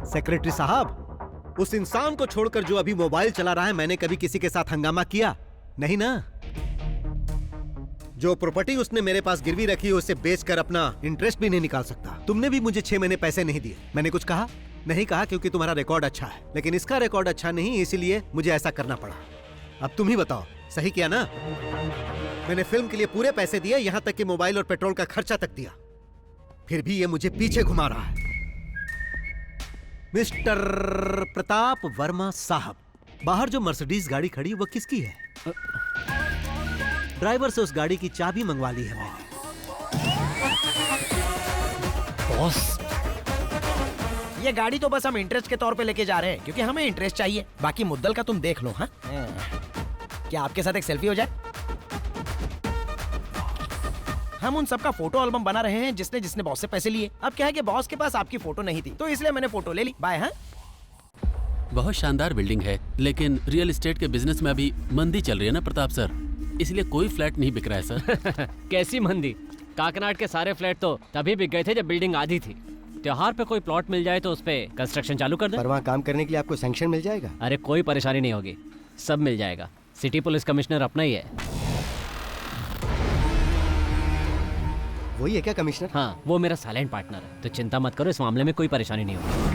सेक्रेटरी साहब, उस इंसान को छोड़कर जो अभी मोबाइल चला रहा है, मैंने कभी किसी के साथ हंगामा किया नहीं ना? जो प्रॉपर्टी उसने मेरे पास गिरवी रखी है उसे बेचकर अपना इंटरेस्ट भी नहीं निकाल सकता। तुमने भी मुझे 6 महीने पैसे नहीं दिए। मैंने कुछ कहा? नहीं कहा, क्योंकि तुम्हारा रिकॉर्ड अच्छा है, लेकिन इसका रिकॉर्ड अच्छा नहीं, इसीलिए मुझे ऐसा करना पड़ा। अब तुम ही बताओ, सही किया ना? मैंने फिल्म के लिए पूरे पैसे दिए, यहाँ तक कि मोबाइल और पेट्रोल का खर्चा तक दिया, फिर भी ये मुझे पीछे घुमा रहा है। मिस्टर प्रताप वर्मा साहब, बाहर जो मर्सिडीज गाड़ी खड़ी वो किसकी है? ड्राइवर से उस गाड़ी की चाबी मंगवा ली है मैंने। बॉस, ये गाड़ी तो बस हम इंटरेस्ट के तौर पे लेके जा रहे हैं, क्योंकि हमें इंटरेस्ट चाहिए। बाकी मुद्दल का तुम देख लो। हाँ, क्या आपके साथ एक सेल्फी हो जाए? हम उन सबका फोटो एल्बम बना रहे हैं जिसने जिसने बॉस से पैसे लिए। अब क्या है कि बॉस के पास आपकी फोटो नहीं थी, तो इसलिए मैंने फोटो ले ली। बाय। हाँ, बहुत शानदार बिल्डिंग है, लेकिन रियल एस्टेट के बिजनेस में अभी मंदी चल रही है ना प्रताप सर, इसलिए कोई फ्लैट नहीं बिक रहा है सर। कैसी मंदी? काकनाड के सारे फ्लैट तो तभी बिक गए थे जब बिल्डिंग आधी थी। त्योहार पे कोई प्लॉट मिल जाए तो उस पे कंस्ट्रक्शन चालू कर दे। पर वहाँ काम करने के लिए आपको सैंक्शन मिल जाएगा? अरे कोई परेशानी नहीं होगी, सब मिल जाएगा। सिटी पुलिस कमिश्नर अपना ही है। वही है क्या कमिश्नर? हाँ, वो मेरा साइलेंट पार्टनर है, तो चिंता मत करो, इस मामले में कोई परेशानी नहीं होगी।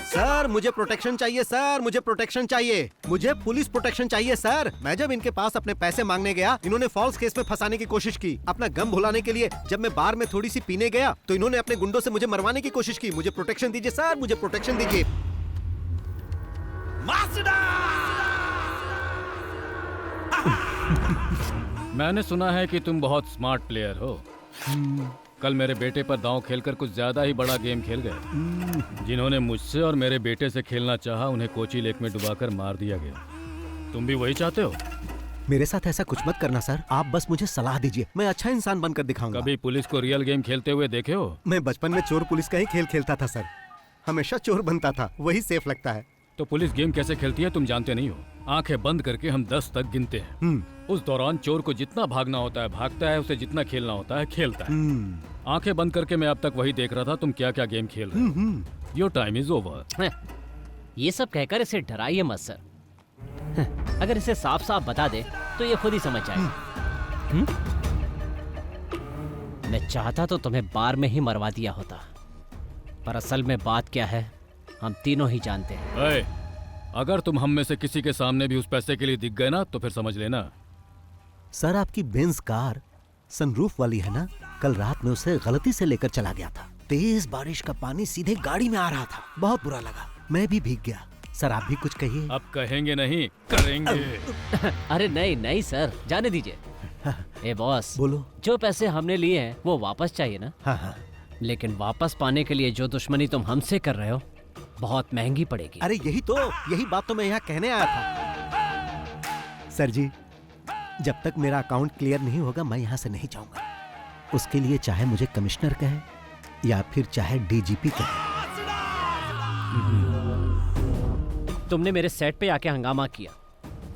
सर मुझे प्रोटेक्शन चाहिए, सर मुझे प्रोटेक्शन चाहिए, मुझे पुलिस प्रोटेक्शन चाहिए सर। मैं जब इनके पास अपने पैसे मांगने गया, इन्होंने फॉल्स केस में फंसाने की कोशिश की। अपना गम भुलाने के लिए जब मैं बार में थोड़ी सी पीने गया तो इन्होंने अपने गुंडों से मुझे मरवाने की कोशिश की। मुझे प्रोटेक्शन दीजिए सर, मुझे प्रोटेक्शन दीजिए। मैंने सुना है कि तुम बहुत स्मार्ट प्लेयर हो। कल मेरे बेटे पर दांव खेलकर कुछ ज्यादा ही बड़ा गेम खेल गए। जिन्होंने मुझसे और मेरे बेटे से खेलना चाहा, उन्हें कोची लेक में डुबाकर मार दिया गया। तुम भी वही चाहते हो? मेरे साथ ऐसा कुछ मत करना सर, आप बस मुझे सलाह दीजिए, मैं अच्छा इंसान बनकर दिखाऊंगा। कभी पुलिस को रियल गेम खेलते हुए देखे हो? मैं बचपन में चोर पुलिस का ही खेल खेलता था सर, हमेशा चोर बनता था, वही सेफ लगता है। तो पुलिस गेम कैसे खेलती है तुम जानते नहीं हो। आंखें बंद करके हम 10 तक गिनते हैं। उस दौरान चोर को जितना भागना होता है भागता है, उसे जितना खेलना होता है खेलता है। आंखें बंद करके मैं अब तक वही देख रहा था तुम क्या क्या गेम खेल रहे हो। Your time is over. ये सब कहकर इसे डराइए मत सर, अगर इसे साफ साफ बता दे तो ये खुद ही समझ जाएगा। मैं चाहता तो तुम्हें बार में ही मरवा दिया होता, पर असल में बात क्या है हम तीनों ही जानते हैं। अगर तुम हम में से किसी के सामने भी उस पैसे के लिए दिख गए ना तो फिर समझ लेना। सर आपकी बेंज कार सनरूफ वाली है ना? कल रात में उसे गलती से लेकर चला गया था। तेज बारिश का पानी सीधे गाड़ी में आ रहा था, बहुत बुरा लगा, मैं भी भीग गया। सर आप भी कुछ कहिए। अब कहेंगे नहीं करेंगे। अरे नहीं नहीं सर, जाने दीजिए। ए बॉस, बोलो। जो पैसे हमने लिए हैं वो वापस चाहिए ना? हाँ हाँ। लेकिन वापस पाने के लिए जो दुश्मनी तुम हमसे कर रहे हो बहुत महंगी पड़ेगी। अरे यही बात तो मैं यहाँ कहने आया था। सर जी, जब तक मेरा अकाउंट क्लियर नहीं होगा मैं यहाँ से नहीं जाऊंगा। उसके लिए चाहे मुझे कमिश्नर कहे या फिर चाहे डीजीपी कहे। तुमने मेरे सेट पे आके हंगामा किया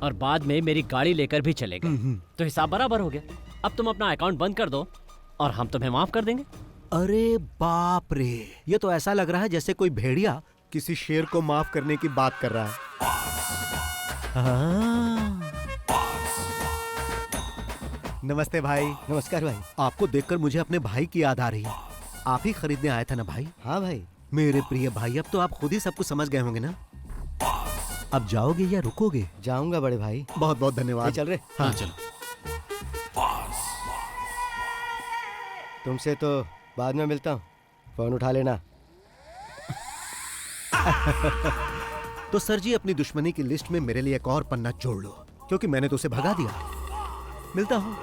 और बाद में मेरी गाड़ी लेकर भी चले गए, तो हिसाब बराबर हो गया। अब तुम अपना अकाउंट बंद कर दो और हम तुम्हें माफ कर देंगे। अरे बाप रे, ये तो ऐसा लग रहा है जैसे कोई भेड़िया किसी शेर को माफ करने की बात कर रहा है। नमस्ते भाई। नमस्कार भाई। आपको देखकर मुझे अपने भाई की याद आ रही है। आप ही खरीदने आया था ना भाई? हाँ भाई। मेरे प्रिय भाई, अब तो आप खुद ही सब कुछ समझ गए होंगे ना? अब जाओगे या रुकोगे? जाऊंगा बड़े भाई। बहुत बहुत धन्यवाद। चल रहे? हाँ चलो। तुमसे तो बाद में मिलता हूँ, फोन उठा लेना। तो सर जी अपनी दुश्मनी की लिस्ट में मेरे लिए एक और पन्ना जोड़ लो, क्योंकि मैंने तो उसे भगा दिया। मिलता हूँ।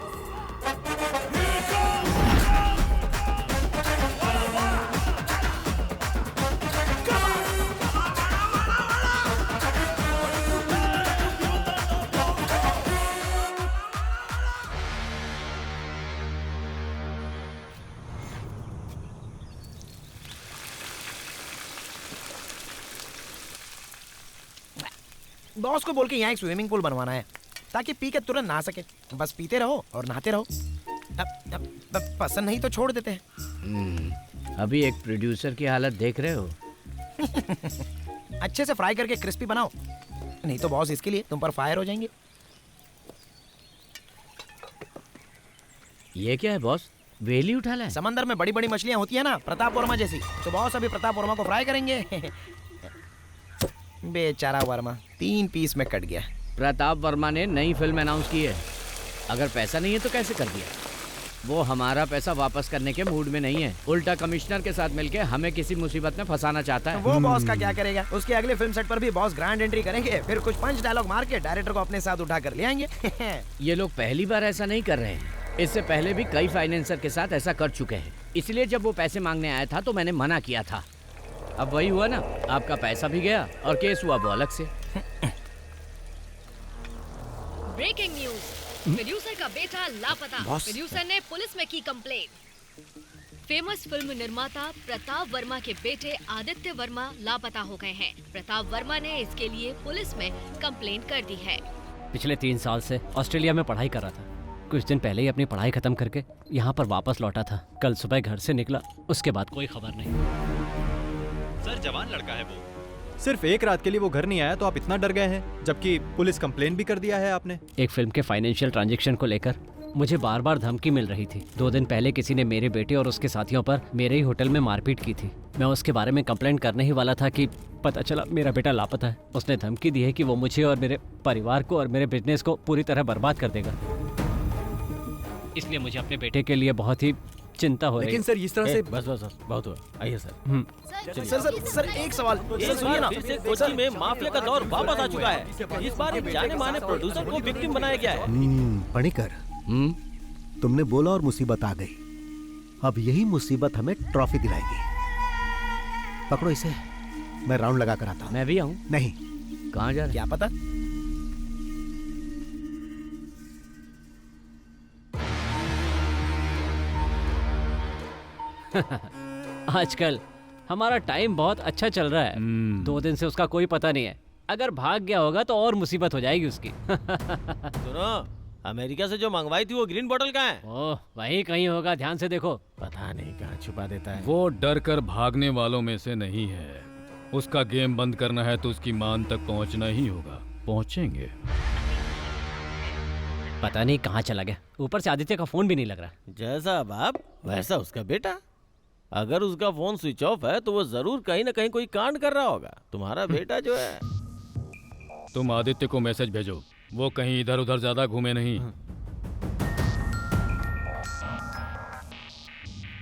बॉस को बोल के यहाँ एक स्विमिंग पूल बनवाना है ताकि पी के तुरंत नहा सके। बस पीते रहो और नहाते रहो। अब पसंद नहीं तो छोड़ देते हैं। अभी एक प्रोड्यूसर की हालत देख रहे हो। अच्छे से फ्राई करके क्रिस्पी बनाओ, नहीं तो बॉस इसके लिए तुम पर फायर हो जाएंगे। ये क्या है बॉस, वेली उठा लाए? समंदर में बड़ी बड़ी मछलियां होती है ना, प्रताप वर्मा जैसी, तो बॉस अभी प्रताप वर्मा को फ्राई करेंगे। बेचारा वर्मा 3 पीस में कट गया। प्रताप वर्मा ने नई फिल्म अनाउंस की है, अगर पैसा नहीं है तो कैसे कर दिया? वो हमारा पैसा वापस करने के मूड में नहीं है, उल्टा कमिश्नर के साथ मिलके हमें किसी मुसीबत में फंसाना चाहता है। वो बॉस का क्या करेगा, उसके अगले फिल्म सेट पर भी बॉस ग्रैंड एंट्री करेंगे, फिर कुछ पंच डायलॉग मार के डायरेक्टर को अपने साथ उठा कर ले आएंगे। ये लोग पहली बार ऐसा नहीं कर रहे हैं, इससे पहले भी कई फाइनेंसर के साथ ऐसा कर चुके हैं। इसलिए जब वो पैसे मांगने आया था तो मैंने मना किया था। अब वही हुआ ना, आपका पैसा भी गया और केस हुआ वो अलग से। ब्रेकिंग न्यूज, प्रोड्यूसर का बेटा लापता। प्रोड्यूसर ने पुलिस में की कंप्लेन। फेमस फिल्म निर्माता प्रताप वर्मा के बेटे आदित्य वर्मा लापता हो गए हैं। प्रताप वर्मा ने इसके लिए पुलिस में कंप्लेन कर दी है। पिछले 3 साल से ऑस्ट्रेलिया में पढ़ाई कर रहा था। कुछ दिन पहले ही अपनी पढ़ाई खत्म करके यहाँ पर वापस लौटा था। कल सुबह घर से निकला, उसके बाद कोई खबर नहीं। सर जवान लड़का है वो। सिर्फ एक रात के लिए वो घर नहीं आया तो आप इतना डर गए हैं, जबकि पुलिस कंप्लेन भी कर दिया है आपने। एक फिल्म के फाइनेंशियल ट्रांजैक्शन को लेकर मुझे बार बार धमकी मिल रही थी। 2 दिन पहले किसी ने मेरे बेटे और उसके साथियों पर मेरे ही होटल में मारपीट की थी। मैं उसके बारे में कंप्लेंट करने ही वाला था कि पता चला मेरा बेटा लापता है। उसने धमकी दी है कि वो मुझे और मेरे परिवार को और मेरे बिजनेस को पूरी तरह बर्बाद कर देगा। इसलिए मुझे अपने बेटे के लिए बहुत ही चिंता हो रही है। लेकिन सर इस तरह से बस बहुत हुआ। आइए सर। सर एक सवाल ये सुनिए ना, कोची में माफिया का दौर वापस आ चुका है। इस बार एक जाने माने प्रोड्यूसर को विक्टिम बनाया गया है। पणिकर, तुमने बोला और मुसीबत आ गई। अब यही मुसीबत हमें ट्रॉफी दिलाएगी। पकड़ो इसे, मैं राउंड लगा कर आता हूँ। मैं भी आऊँ? नहीं। कहाँ जा रहे? क्या पता। आजकल हमारा टाइम बहुत अच्छा चल रहा है। 2 दिन से उसका कोई पता नहीं है। अगर भाग गया होगा तो और मुसीबत हो जाएगी उसकी। सुनो, अमेरिका से जो मंगवाई थी वो ग्रीन बोतल कहाँ है? ओह, वहीं कहीं होगा, ध्यान से देखो। पता नहीं कहाँ छुपा देता है। वो डर कर भागने वालों में से नहीं है। उसका गेम बंद करना है तो उसकी मान तक पहुंचना ही होगा। पहुंचेंगे। पता नहीं कहाँ चला गया। ऊपर से आदित्य का फोन भी नहीं लग रहा। जैसा बाप वैसा उसका बेटा। अगर उसका फोन स्विच ऑफ है तो वो जरूर कहीं ना कहीं कोई कांड कर रहा होगा। तुम्हारा बेटा जो है। तुम आदित्य को मैसेज भेजो, वो कहीं इधर उधर ज्यादा घूमे नहीं।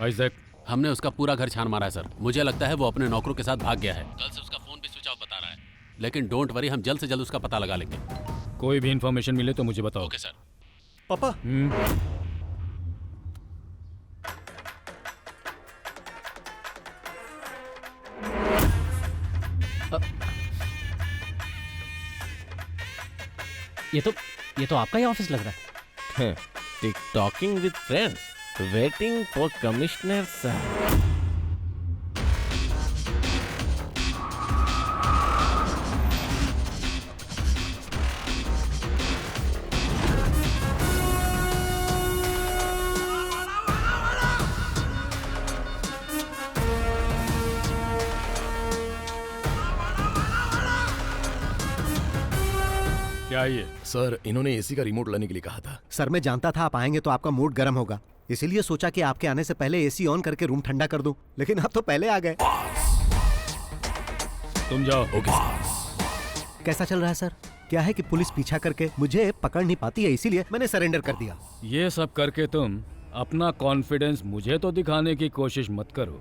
आइजैक, हमने उसका पूरा घर छान मारा है सर। मुझे लगता है वो अपने नौकरों के साथ भाग गया है। कल से उसका फोन भी स्विच ऑफ बता रहा है। लेकिन डोंट वरी, हम जल्द से जल्द उसका पता लगा लेंगे। कोई भी इंफॉर्मेशन मिले तो मुझे बताओ। Okay sir. पापा। ये तो आपका ही ऑफिस लग रहा है। Tick talking with friends, waiting for commissioner sir. क्या ये? सर इन्होंने एसी का रिमोट लाने के लिए कहा था। सर मैं जानता था आप आएंगे तो आपका मूड गर्म होगा, इसीलिए सोचा कि आपके आने से पहले एसी ऑन करके रूम ठंडा कर दूं। लेकिन आप तो पहले आ गए। तुम जाओ। ओके। कैसा चल रहा है सर? क्या है कि पुलिस पीछा करके मुझे पकड़ नहीं पाती है, इसीलिए मैंने सरेंडर कर दिया। ये सब करके तुम अपना कॉन्फिडेंस मुझे तो दिखाने की कोशिश मत करो।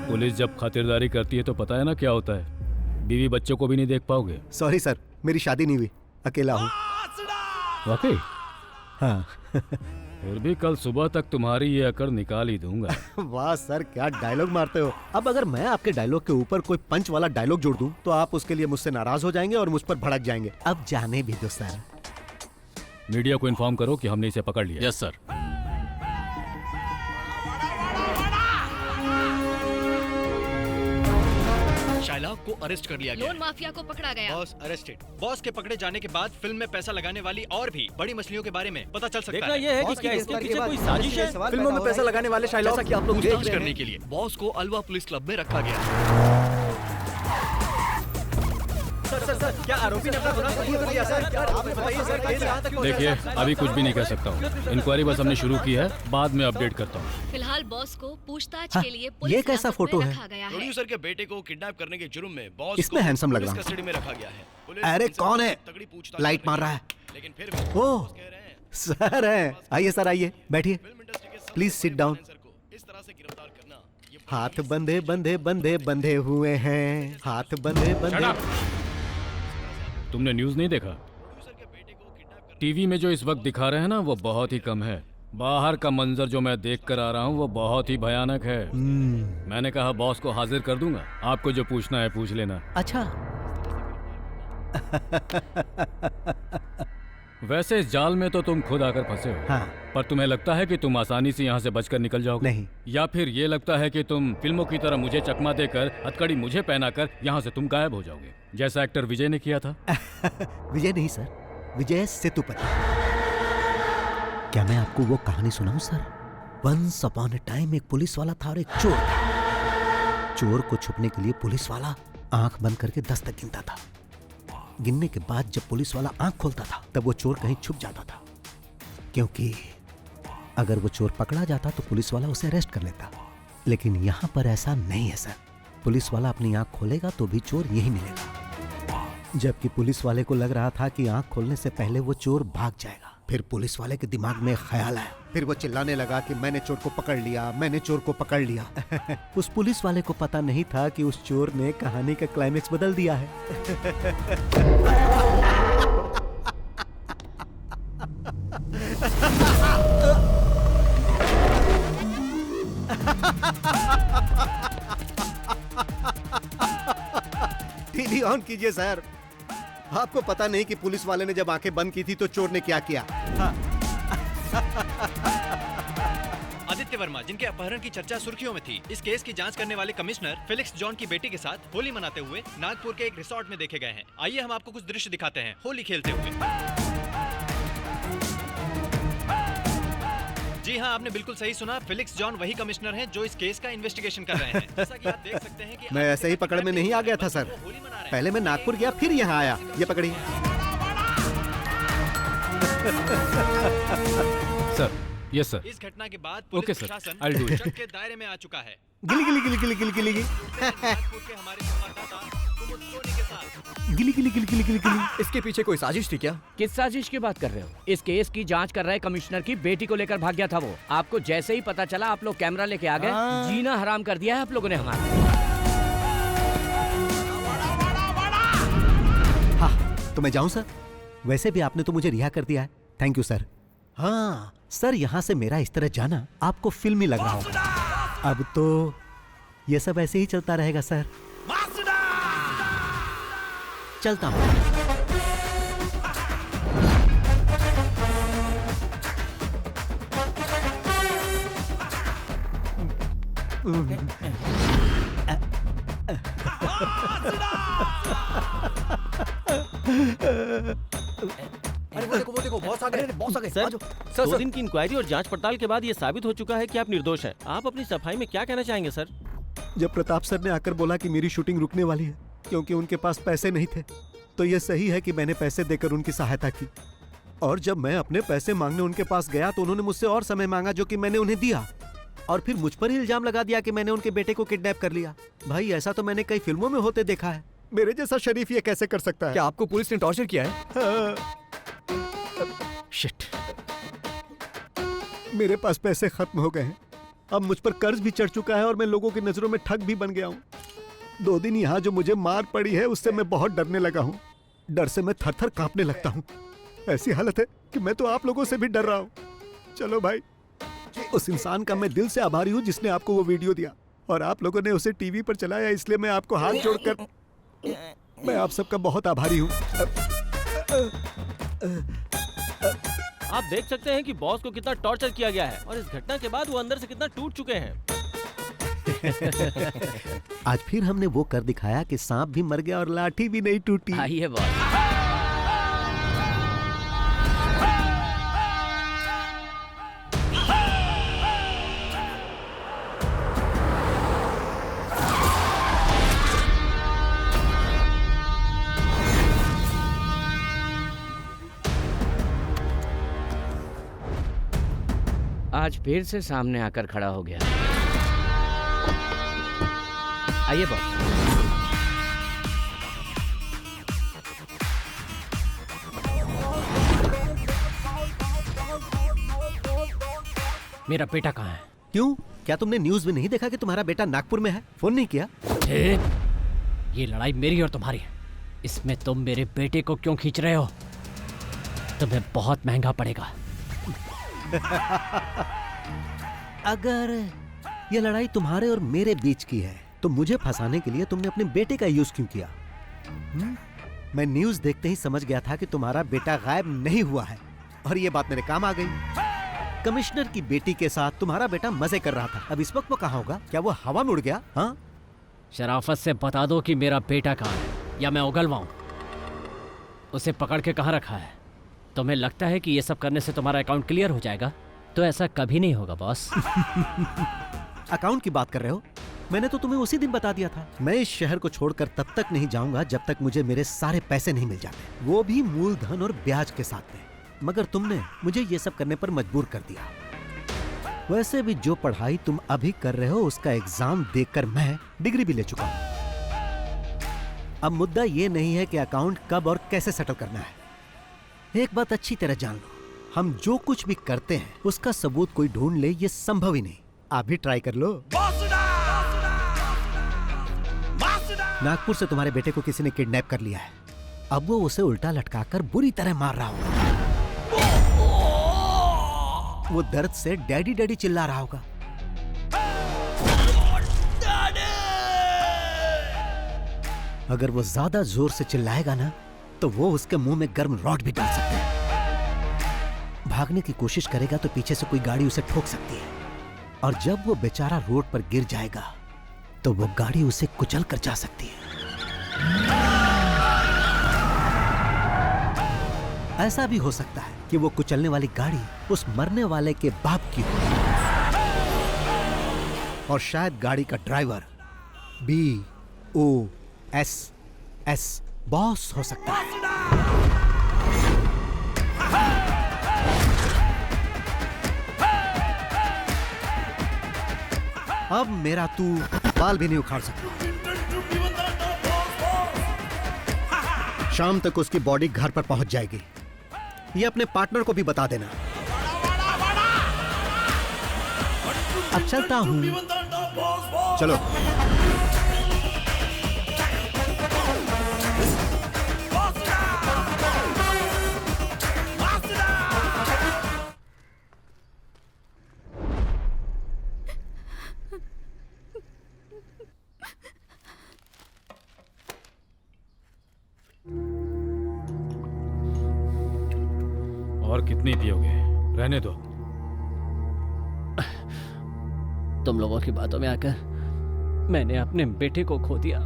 पुलिस जब खातिरदारी करती है तो पता है ना क्या होता है, बीवी बच्चों को भी नहीं देख पाओगे। सॉरी सर, मेरी शादी नहीं हुई, अकेला हूँ। वाकई? हाँ। फिर भी कल सुबह तक तुम्हारी ये अकड़ निकाल ही दूंगा। वाह सर, क्या डायलॉग मारते हो। अब अगर मैं आपके डायलॉग के ऊपर कोई पंच वाला डायलॉग जोड़ दूं तो आप उसके लिए मुझसे नाराज हो जाएंगे और मुझ पर भड़क जाएंगे। अब जाने भी दो सर। मीडिया को इन्फॉर्म करो कि हमने इसे पकड़ लिया। Yes sir. शाइलाक को अरेस्ट कर लिया गया लोन माफिया को पकड़ा गया। Boss arrested. बॉस के पकड़े जाने के बाद फिल्म में पैसा लगाने वाली और भी बड़ी मछलियों के बारे में पता चल सकता देखना है। ये है कि क्या इसके पीछे कोई साजिश है? फिल्मों में पैसा लगाने वाले शायलॉक जैसा कि आप लोग जांच करने के लिए बॉस को अलवा पुलिस क्लब में रखा गया। सर, क्या आरोपी ने अपना गुनाह कबूल कर लिया सर? आपने बताइए सर, केस कहां तक पहुंचा? देखिए, अभी कुछ भी नहीं कह सकता हूँ। इंक्वायरी बस हमने शुरू की है, बाद में अपडेट करता हूँ। फिलहाल बॉस को पूछताछ हाँ, के लिए ये पुलिस कैसा हिरासत फोटो में है? रखा गया है। प्रोड्यूसर के बेटे को किडनैप करने के जुर्म में बॉस इसमें हैंडसम लग रहा पुलिस कस्टडी में रखा गया है। पुलिस अरे इनसे कौन है? तगड़ी पूछताछ लाइट कर मार रही रहा है। लेकिन फिर भी ओह, बॉस कह रहे हैं सर है। आइए सर, आइए बैठिए, प्लीज सिट डाउन। इस तरह से गिरफ्तार करना ये हाथ बंधे बंधे बंधे बंधे हुए हैं, हाथ बंधे बंधे। तुमने न्यूज़ नहीं देखा? टीवी में जो इस वक्त दिखा रहे हैं ना, वो बहुत ही कम है। बाहर का मंजर जो मैं देख कर आ रहा हूँ वो बहुत ही भयानक है। मैंने कहा बॉस को हाजिर कर दूंगा, आपको जो पूछना है पूछ लेना। अच्छा। वैसे इस जाल में तो तुम खुद आकर फंसे हो। हाँ। पर तुम्हें लगता है कि तुम आसानी से यहाँ से बचकर निकल जाओगे? नहीं। या फिर ये लगता है कि तुम फिल्मों की तरह मुझे चकमा देकर, हथकड़ी मुझे पहनाकर यहाँ से तुम गायब हो जाओगे, जैसा एक्टर विजय ने किया था? विजय नहीं सर, विजय सेतुपति। क्या मैं आपको वो कहानी सुनाऊं sir? Once upon a time एक पुलिस वाला था और एक चोर था। चोर को छुपने के लिए पुलिस वाला आंख बंद करके 10 तक गिनता था। गिनने के बाद जब पुलिस वाला आंख खोलता था तब वो चोर कहीं छुप जाता था, क्योंकि अगर वो चोर पकड़ा जाता तो पुलिस वाला उसे अरेस्ट कर लेता। लेकिन यहाँ पर ऐसा नहीं है सर। पुलिस वाला अपनी आंख खोलेगा तो भी चोर यही मिलेगा। जबकि पुलिस वाले को लग रहा था कि आंख खोलने से पहले वो चोर भाग जाएगा। फिर पुलिस वाले के दिमाग में ख्याल आया, फिर वो चिल्लाने लगा कि मैंने चोर को पकड़ लिया, मैंने चोर को पकड़ लिया। उस पुलिस वाले को पता नहीं था कि उस चोर ने कहानी का क्लाइमेक्स बदल दिया है। टीवी ऑन कीजिए सर। आपको पता नहीं कि पुलिस वाले ने जब आंखें बंद की थी तो चोर ने क्या किया। हाँ। आदित्य वर्मा, जिनके अपहरण की चर्चा सुर्खियों में थी, इस केस की जांच करने वाले कमिश्नर फेलिक्स जॉन की बेटी के साथ होली मनाते हुए नागपुर के एक रिसोर्ट में देखे गए हैं। आइए हम आपको कुछ दृश्य दिखाते हैं होली खेलते हुए। जी हाँ, आपने बिल्कुल सही सुना। फेलिक्स जॉन वही कमिश्नर हैं जो इस केस का इन्वेस्टिगेशन कर रहे हैं। जैसा कि आप देख सकते हैं कि मैं ऐसे ही पकड़ में नहीं आ गया था सर। पहले मैं नागपुर गया, फिर यहाँ आया। ये पकड़िए सर। Yes sir. इस घटना के बाद ओके पुलिस सर, प्रशासन I'll do it. शक के दायरे में आ चुका है। गिली गिली गिली गिली गिली गिली गिली नागपुर के हमारे संवाददाता कुमुद सोनी के साथ। गिली गिली गिली गिली गिली गिली। इसके पीछे कोई साजिश थी क्या? किस साजिश की बात कर रहे हो? इस केस की जांच कर रहे कमिश्नर की बेटी को लेकर भाग गया था वो। आपको जैसे ही पता चला आप लोग कैमरा लेके आ गए। जीना हराम कर दिया है आप लोगों ने हमारा। हाँ, तो मैं जाऊं सर? वैसे भी आपने तो मुझे रिहा कर दिया है। Thank you sir. हाँ सर, यहाँ से मेरा इस तरह जाना आपको फिल्मी लग रहा होगा। अब तो ये सब ऐसे ही चलता रहेगा सर। चलता हूँ। अरे वो देखो बॉस आ गए। बॉस आ गए। सर, सर, 2 दिन की इंक्वायरी और जांच पड़ताल के बाद ये साबित हो चुका है कि आप निर्दोष हैं। आप अपनी सफाई में क्या कहना चाहेंगे सर? जब प्रताप सर ने आकर बोला कि मेरी शूटिंग रुकने वाली है क्योंकि उनके पास पैसे नहीं थे, तो यह सही है कि मैंने पैसे देकर उनकी सहायता की। और जब मैं अपने पैसे मांगने उनके पास गया तो उन्होंने मुझसे और समय मांगा, जो कि मैंने उन्हें दिया। और फिर मुझ पर ही इल्जाम लगा दिया कि मैंने उनके बेटे को किडनैप कर लिया। भाई, ऐसा तो मैंने कई फिल्मों में होते देखा है। मेरे जैसा शरीफ ये कैसे कर सकता है? क्या आपको पुलिस ने टॉर्चर किया है? हाँ। शिट। मेरे पास पैसे खत्म हो गए हैं। अब मुझ पर कर्ज भी चढ़ चुका है और मैं लोगों की नजरों में ठग भी बन गया हूँ। 2 दिन यहाँ जो मुझे मार पड़ी है उससे मैं बहुत डरने लगा हूँ। डर से मैं थर थर कांपने लगता हूँ। ऐसी हालत है कि मैं तो आप लोगों से भी डर रहा हूँ। चलो भाई, उस इंसान का मैं दिल से आभारी हूँ जिसने आपको वो वीडियो दिया और आप लोगों ने उसे टीवी पर चलाया, इसलिए मैं आपको हाथ जोड़कर मैं आप सबका बहुत आभारी हूँ। आप देख सकते हैं कि बॉस को कितना टॉर्चर किया गया है और इस घटना के बाद वो अंदर से कितना टूट चुके हैं। आज फिर हमने वो कर दिखाया कि सांप भी मर गया और लाठी भी नहीं टूटी। आइए बॉस। आज फिर से सामने आकर खड़ा हो गया। आइए बॉस। मेरा बेटा कहाँ है? क्यों, क्या तुमने न्यूज में नहीं देखा कि तुम्हारा बेटा नागपुर में है? फोन नहीं किया? ये लड़ाई मेरी और तुम्हारी है। इसमें तुम मेरे बेटे को क्यों खींच रहे हो? तुम्हें बहुत महंगा पड़ेगा। अगर ये लड़ाई तुम्हारे और मेरे बीच की है तो मुझे फंसाने के लिए तुमने अपने बेटे का यूज क्यों किया? मैं न्यूज देखते ही समझ गया था कि तुम्हारा बेटा गायब नहीं हुआ है और ये बात मेरे काम आ गई। कमिश्नर की बेटी के साथ तुम्हारा बेटा मजे कर रहा था। अब इस वक्त वो कहाँ होगा? क्या वो हवा में उड़ गया? हाँ, शराफत से बता दो कि मेरा बेटा कहाँ है या मैं उगलवाऊं। उसे पकड़ के कहाँ रखा है? तुम्हें लगता है कि ये सब करने से तुम्हारा अकाउंट क्लियर हो जाएगा? तो ऐसा कभी नहीं होगा बॉस। अकाउंट की बात कर रहे हो? मैंने तो तुम्हें उसी दिन बता दिया था। मैं इस शहर को छोड़कर तब तक नहीं जाऊंगा जब तक मुझे मेरे सारे पैसे नहीं मिल जाते, वो भी मूलधन और ब्याज के साथ में। मगर तुमने मुझे ये सब करने पर मजबूर कर दिया। वैसे भी जो पढ़ाई तुम अभी कर रहे हो उसका एग्जाम देकर मैं डिग्री भी ले चुका हूं। अब मुद्दा ये नहीं है कि अकाउंट कब और कैसे सेटल करना है। एक बात अच्छी तरह जान लो, हम जो कुछ भी करते हैं उसका सबूत कोई ढूंढ ले ये संभव ही नहीं। आप भी ट्राई कर लो। नागपुर से तुम्हारे बेटे को किसी ने किडनैप कर लिया है। अब वो उसे उल्टा लटकाकर बुरी तरह मार रहा होगा। वो दर्द से डैडी डैडी चिल्ला रहा होगा। अगर वो ज्यादा जोर से चिल्लाएगा ना तो वो उसके मुंह में गर्म रॉड भी डाल सकते हैं। भागने की कोशिश करेगा तो पीछे से कोई गाड़ी उसे ठोक सकती है और जब वो बेचारा रोड पर गिर जाएगा तो वो गाड़ी उसे कुचल कर जा सकती है। ऐसा भी हो सकता है कि वो कुचलने वाली गाड़ी उस मरने वाले के बाप की हो और शायद गाड़ी का ड्राइवर BOSS बॉस हो सकता है। अब मेरा तू बाल भी नहीं उखाड़ सकता। शाम तक उसकी बॉडी घर पर पहुंच जाएगी। ये अपने पार्टनर को भी बता देना। अब चलता हूं। चलो। और कितनी पियोगे? रहने दो। तुम लोगों की बातों में आकर मैंने अपने बेटे को खो दिया।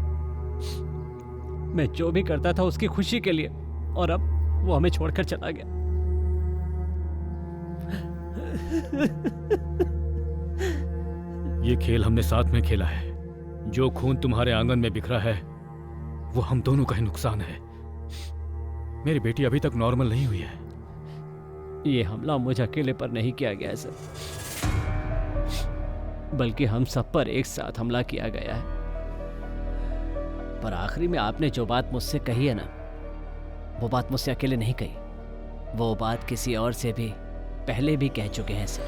मैं जो भी करता था उसकी खुशी के लिए, और अब वो हमें छोड़कर चला गया। ये खेल हमने साथ में खेला है। जो खून तुम्हारे आंगन में बिखरा है वो हम दोनों का ही नुकसान है। मेरी बेटी अभी तक नॉर्मल नहीं हुई है। ये हमला मुझ अकेले पर नहीं किया गया है सर, बल्कि हम सब पर एक साथ हमला किया गया है। पर आखिरी में आपने जो बात मुझसे कही है ना, वो बात मुझसे अकेले नहीं कही। वो बात किसी और से भी पहले भी कह चुके हैं सर,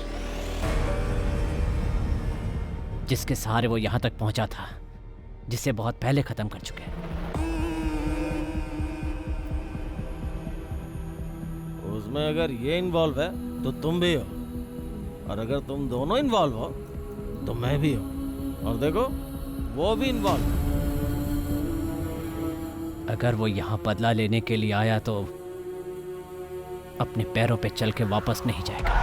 जिसके सहारे वो यहां तक पहुंचा था, जिसे बहुत पहले खत्म कर चुके हैं। उसमें अगर ये इन्वॉल्व है तो तुम भी हो, और अगर तुम दोनों इन्वॉल्व हो तो मैं भी हूं, और देखो वो भी इन्वॉल्व। अगर वो यहाँ बदला लेने के लिए आया तो अपने पैरों पे चल के वापस नहीं जाएगा।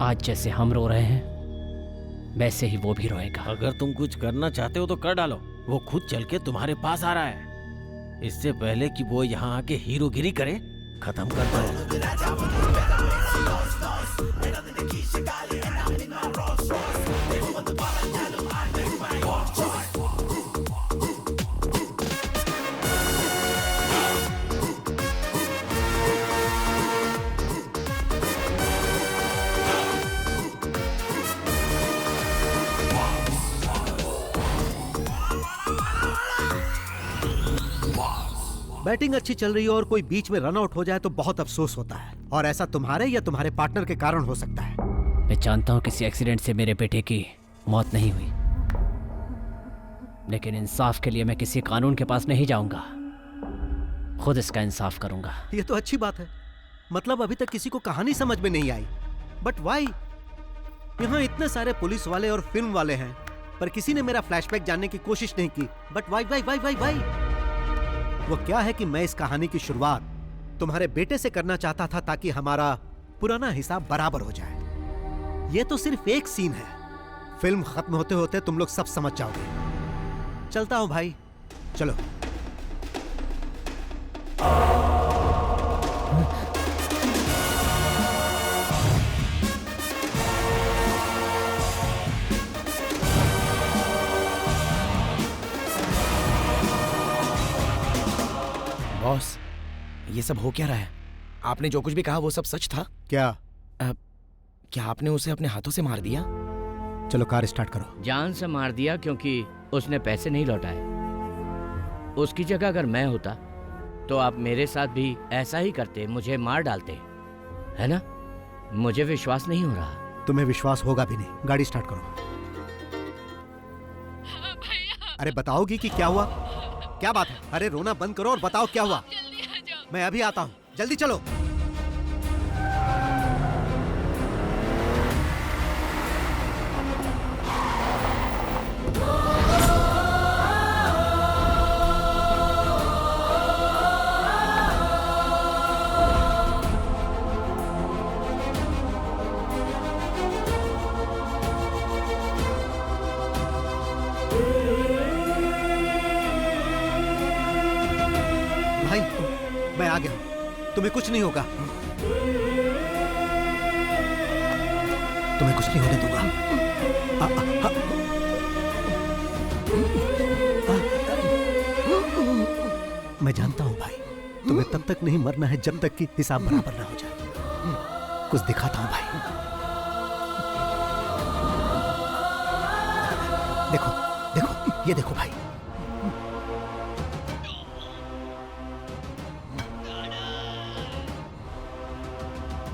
आज जैसे हम रो रहे हैं वैसे ही वो भी रोएगा। अगर तुम कुछ करना चाहते हो तो कर डालो। वो खुद चल के तुम्हारे पास आ रहा है। इससे पहले कि वो यहाँ आके हीरोगिरी करे, खत्म कर दो। बैटिंग अच्छी चल रही है और कोई बीच में रन आउट हो जाए तो बहुत अफसोस होता है, और ऐसा तुम्हारे या तुम्हारे पार्टनर के कारण हो सकता है। मैं जानता हूँ किसी एक्सीडेंट से मेरे बेटे की मौत नहीं हुई, लेकिन इंसाफ के लिए मैं किसी कानून के पास नहीं जाऊंगा, खुद इसका इंसाफ करूंगा। ये तो अच्छी बात है। मतलब अभी तक किसी को कहानी समझ में नहीं आई, बट वाई? यहाँ इतने सारे पुलिस वाले और फिल्म वाले हैं, पर किसी ने मेरा फ्लैशबैक जानने की कोशिश नहीं की। But why why why why why? वो क्या है कि मैं इस कहानी की शुरुआत तुम्हारे बेटे से करना चाहता था ताकि हमारा पुराना हिसाब बराबर हो जाए। ये तो सिर्फ एक सीन है, फिल्म खत्म होते होते तुम लोग सब समझ जाओगे। चलता हूं भाई, चलो। बॉस, ये सब हो क्या रहा है? आपने जो कुछ भी कहा वो सब सच था? क्या? क्या आपने उसे अपने हाथों से मार दिया? चलो कार स्टार्ट करो। जान से मार दिया क्योंकि उसने पैसे नहीं लौटाए। उसकी जगह अगर मैं होता तो आप मेरे साथ भी ऐसा ही करते, मुझे मार डालते, है ना? मुझे विश्वास नहीं हो रहा। तुम्हें विश्वास होगा भी नहीं। गाड़ी स्टार्ट करो। अरे बताओगी कि क्या हुआ? क्या बात है? अरे रोना बंद करो और बताओ क्या हुआ। मैं अभी आता हूँ, जल्दी चलो। मैं आ गया हूं, तुम्हें कुछ नहीं होगा। तुम्हें कुछ नहीं होने दूंगा। मैं जानता हूं भाई, तुम्हें तब तक नहीं मरना है जब तक कि हिसाब बराबर ना हो जाए। कुछ दिखाता हूं भाई। देखो देखो, ये देखो भाई।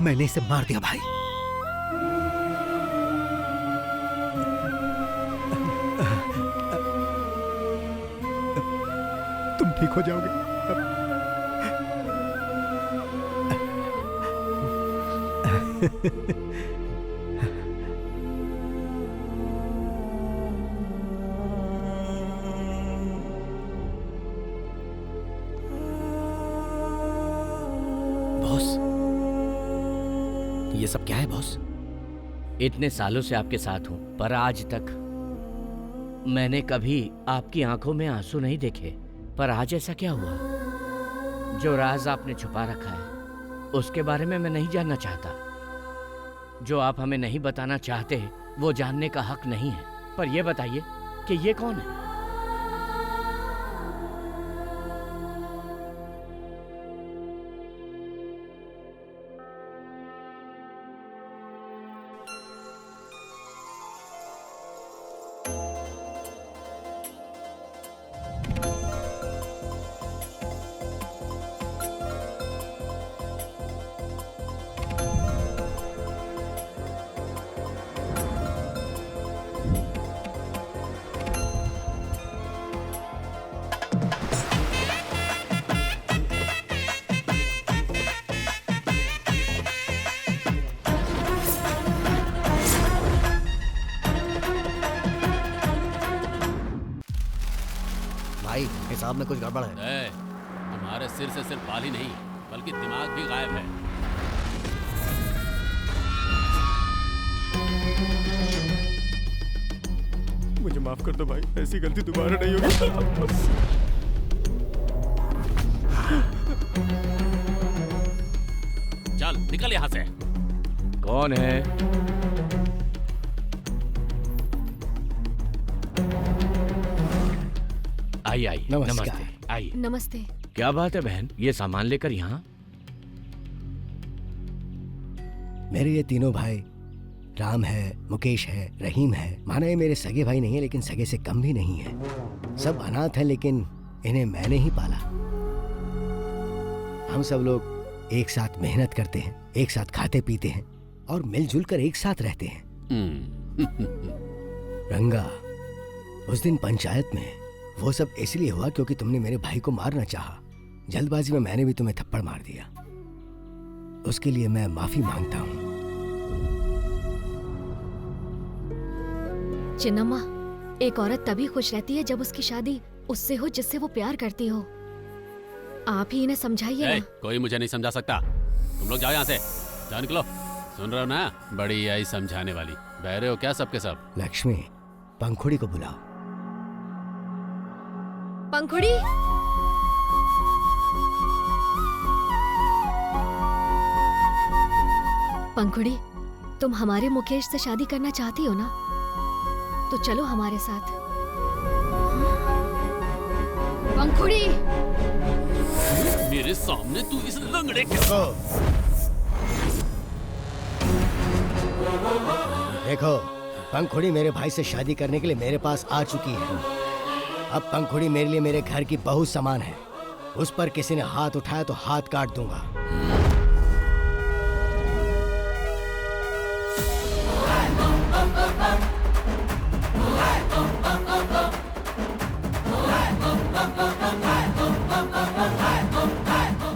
मैंने इसे मार दिया भाई। तुम ठीक हो जाओगे। बॉस, ये सब क्या है बॉस? इतने सालों से आपके साथ हूं, पर आज तक मैंने कभी आपकी आंखों में आंसू नहीं देखे। पर आज ऐसा क्या हुआ? जो राज आपने छुपा रखा है उसके बारे में मैं नहीं जानना चाहता। जो आप हमें नहीं बताना चाहते वो जानने का हक नहीं है। पर यह बताइए कि ये कौन है? भाई हिसाब में कुछ गड़बड़ है। तुम्हारे सिर से सिर्फ बाल ही नहीं बल्कि दिमाग भी गायब है। मुझे माफ कर दो भाई, ऐसी गलती दोबारा नहीं होगी। चल निकल यहाँ से। कौन है? आई आई नमस्ते। आई नमस्ते। क्या बात है बहन, ये सामान लेकर यहाँ? मेरे ये तीनों भाई राम है, मुकेश है, रहीम है। माना ये मेरे सगे भाई नहीं है लेकिन सगे से कम भी नहीं है। सब अनाथ हैं लेकिन इन्हें मैंने ही पाला। हम सब लोग एक साथ मेहनत करते हैं, एक साथ खाते पीते हैं और मिलजुल कर एक साथ रहते हैं। रंगा, उस दिन पंचायत में वो सब इसलिए हुआ क्योंकि तुमने मेरे भाई को मारना चाहा। जल्दबाजी में मैंने भी तुम्हें थप्पड़ मार दिया। उसके लिए मैं माफी मांगता हूँ। चिन्नम्मा, एक औरत तभी खुश रहती है जब उसकी शादी उससे हो जिससे वो प्यार करती हो। आप ही इन्हें समझाइए ना। कोई मुझे नहीं समझा सकता। तुम लोग जाओ यहाँ से, जाओ निकलो। सुन रहे हो ना, बड़ी आई समझाने वाली। बहरे हो क्या सबके सब? लक्ष्मी, पंखुड़ी को बुलाओ। पंखुड़ी, पंखुड़ी, तुम हमारे मुकेश से शादी करना चाहती हो ना? तो चलो हमारे साथ। पंखुड़ी, मेरे सामने तू इस लंगड़े के देखो, पंखुड़ी मेरे भाई से शादी करने के लिए मेरे पास आ चुकी है। अब पंखुड़ी मेरे लिए मेरे घर की बहू समान है। उस पर किसी ने हाथ उठाया तो हाथ काट दूंगा।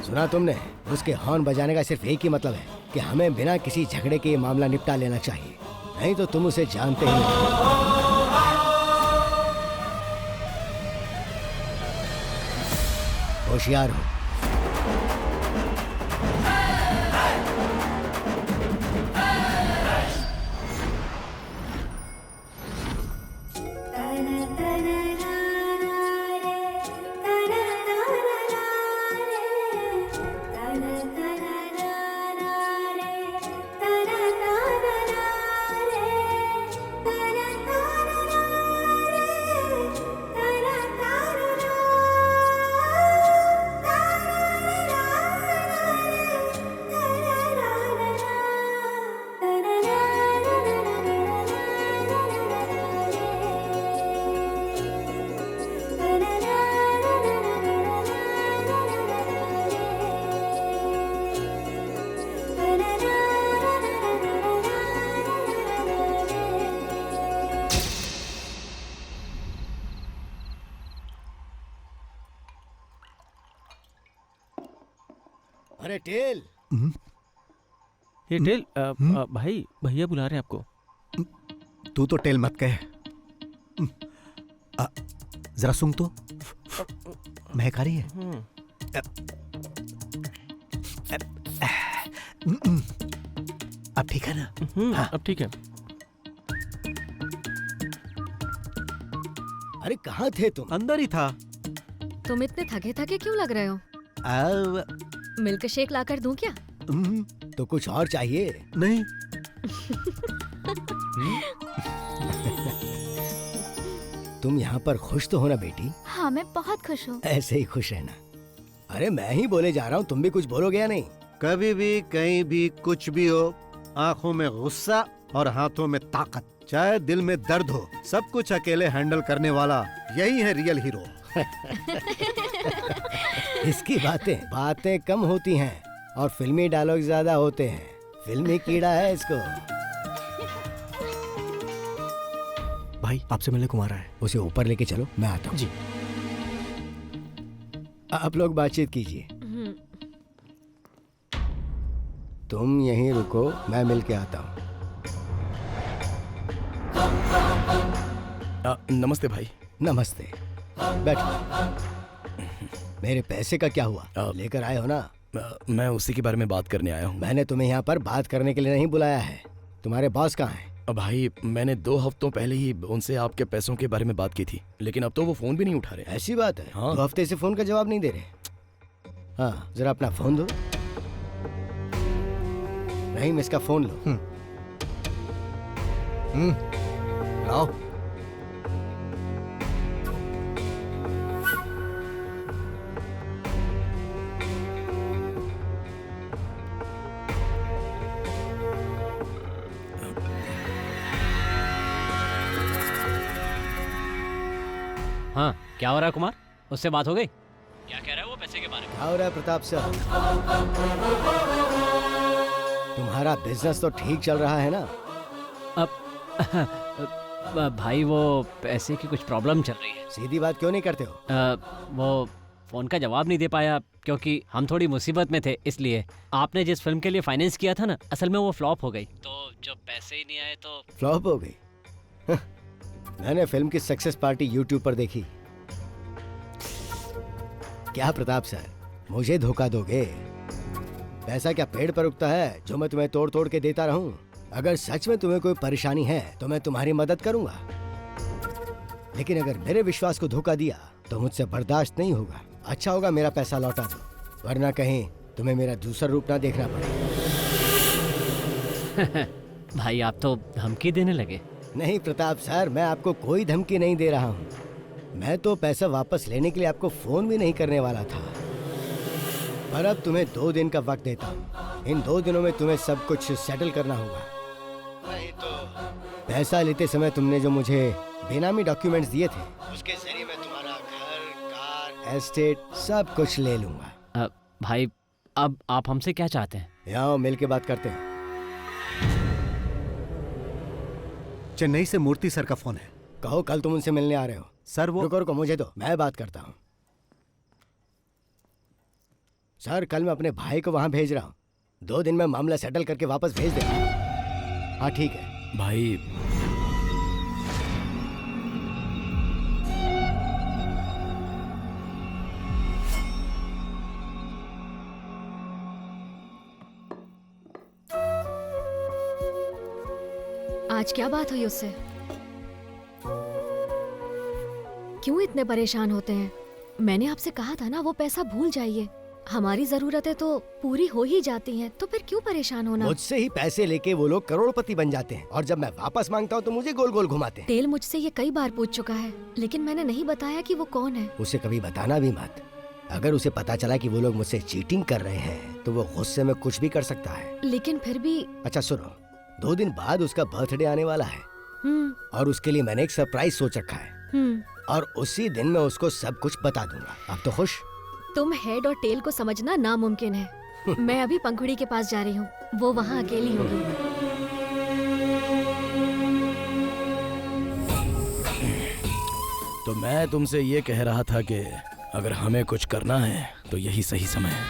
सुना तुमने? उसके हॉर्न बजाने का सिर्फ एक ही मतलब है कि हमें बिना किसी झगड़े के ये मामला निपटा लेना चाहिए, नहीं तो तुम उसे जानते ही नहीं। होशियार हो। अरे टेल। ये टेल, भाई भैया बुला रहे हैं आपको। तू तो टेल मत कह। जरा सुन तो, महक आ रही है। अब ठीक है ना? हाँ। अब ठीक है। अरे कहाँ थे तुम? अंदर ही था। तुम इतने थके थके क्यों लग रहे हो? मिल्क शेक लाकर दूं क्या? तो कुछ और चाहिए? नहीं। तुम यहाँ पर खुश तो हो ना बेटी? हाँ, मैं बहुत खुश हूँ। ऐसे ही खुश रहना। अरे मैं ही बोले जा रहा हूँ, तुम भी कुछ बोलोगे या नहीं? कभी भी कहीं भी कुछ भी हो, आंखों में गुस्सा और हाथों में ताकत, चाहे दिल में दर्द हो, सब कुछ अकेले हैंडल करने वाला यही है रियल हीरो। इसकी बातें कम होती हैं और फिल्मी डायलॉग ज्यादा होते हैं। फिल्मी कीड़ा है इसको। भाई आपसे मिलने को आ रहा है। उसे ऊपर लेके चलो, मैं आता हूँ। जी। आप लोग बातचीत कीजिए। तुम यहीं रुको, मैं मिल के आता हूँ। नमस्ते भाई। नमस्ते। बैठ। मेरे पैसे का क्या हुआ? लेकर आए हो ना? मैं उसी के बारे में बात करने आया हूँ। मैंने तुम्हें यहाँ पर बात करने के लिए नहीं बुलाया है। तुम्हारे बॉस कहाँ हैं? भाई मैंने 2 हफ्तों पहले ही उनसे आपके पैसों के बारे में बात की थी, लेकिन अब तो वो फोन भी नहीं उठा रहे। ऐसी बात है? हाँ। 2 हफ्ते से फोन का जवाब नहीं दे रहे। हाँ, जरा अपना फोन दो। नहीं, इसका फोन लो। लाओ। हाँ, क्या हो रहा है कुमार? उससे बात हो गई? क्या कह रहा है वो पैसे के बारे में? क्या हो रहा है प्रताप सर? तुम्हारा बिजनेस तो ठीक चल रहा है ना? अब भाई वो पैसे की कुछ प्रॉब्लम चल रही है। सीधी बात क्यों नहीं करते हो? वो फोन का जवाब नहीं दे पाया क्योंकि हम थोड़ी मुसीबत में थे, इसलिए। आपने जिस फिल्म के लिए फाइनेंस किया था ना, असल में वो फ्लॉप हो गई, तो जब पैसे ही नहीं आए तो फ्लॉप हो गई? मैंने फिल्म की सक्सेस पार्टी यूट्यूब पर देखी। क्या प्रताप सर, मुझे धोखा दोगे? पैसा क्या पेड़ पर उगता है जो मैं तुम्हें तोड़ तोड़ के देता रहूं? अगर सच में तुम्हें कोई परेशानी है तो मैं तुम्हारी मदद करूंगा, लेकिन अगर मेरे विश्वास को धोखा दिया तो मुझसे बर्दाश्त नहीं होगा। अच्छा होगा मेरा पैसा लौटा दो, वरना कहीं तुम्हें मेरा दूसरा रूप ना देखना पड़े। भाई आप तो धमकी देने लगे। नहीं प्रताप सर, मैं आपको कोई धमकी नहीं दे रहा हूँ। मैं तो पैसा वापस लेने के लिए आपको फोन भी नहीं करने वाला था, पर अब तुम्हें 2 दिन का वक्त देता हूँ। इन 2 दिनों में तुम्हें सब कुछ सेटल करना होगा, नहीं तो पैसा लेते समय तुमने जो मुझे बेनामी डॉक्यूमेंट्स दिए थे, उसके जरिए मैं तुम्हारा घर, कार, एस्टेट सब कुछ ले लूंगा। भाई अब आप हमसे क्या चाहते हैं? यहाँ मिल के बात करते हैं। चेन्नई से मूर्ति सर का फोन है। कहो कल तुम उनसे मिलने आ रहे हो। सर वो रुको मुझे दो, मैं बात करता हूँ। सर कल मैं अपने भाई को वहां भेज रहा हूँ, 2 दिन में मामला सेटल करके वापस भेज देगा। हाँ ठीक है भाई। आज क्या बात हुई उससे? क्यों इतने परेशान होते हैं? मैंने आपसे कहा था ना वो पैसा भूल जाइए। हमारी जरूरतें तो पूरी हो ही जाती हैं, तो फिर क्यों परेशान होना? मुझसे ही पैसे लेके वो लोग करोड़पति बन जाते हैं, और जब मैं वापस मांगता हूँ तो मुझे गोल गोल घुमाते हैं। टेल मुझसे ये कई बार पूछ चुका है, लेकिन मैंने नहीं बताया कि वो कौन है। उसे कभी बताना भी मत। अगर उसे पता चला कि वो लोग मुझसे चीटिंग कर रहे हैं तो वो गुस्से में कुछ भी कर सकता है। लेकिन फिर भी। अच्छा सुनो, 2 दिन बाद उसका बर्थडे आने वाला है, और उसके लिए मैंने एक सरप्राइज सोच रखा है, और उसी दिन मैं उसको सब कुछ बता दूंगा। अब तो खुश? तुम हेड और टेल को समझना नामुमकिन है। मैं अभी पंखुड़ी के पास जा रही हूँ, वो वहाँ अकेली होगी। तो मैं तुमसे ये कह रहा था कि अगर हमें कुछ करना है तो यही सही समय है।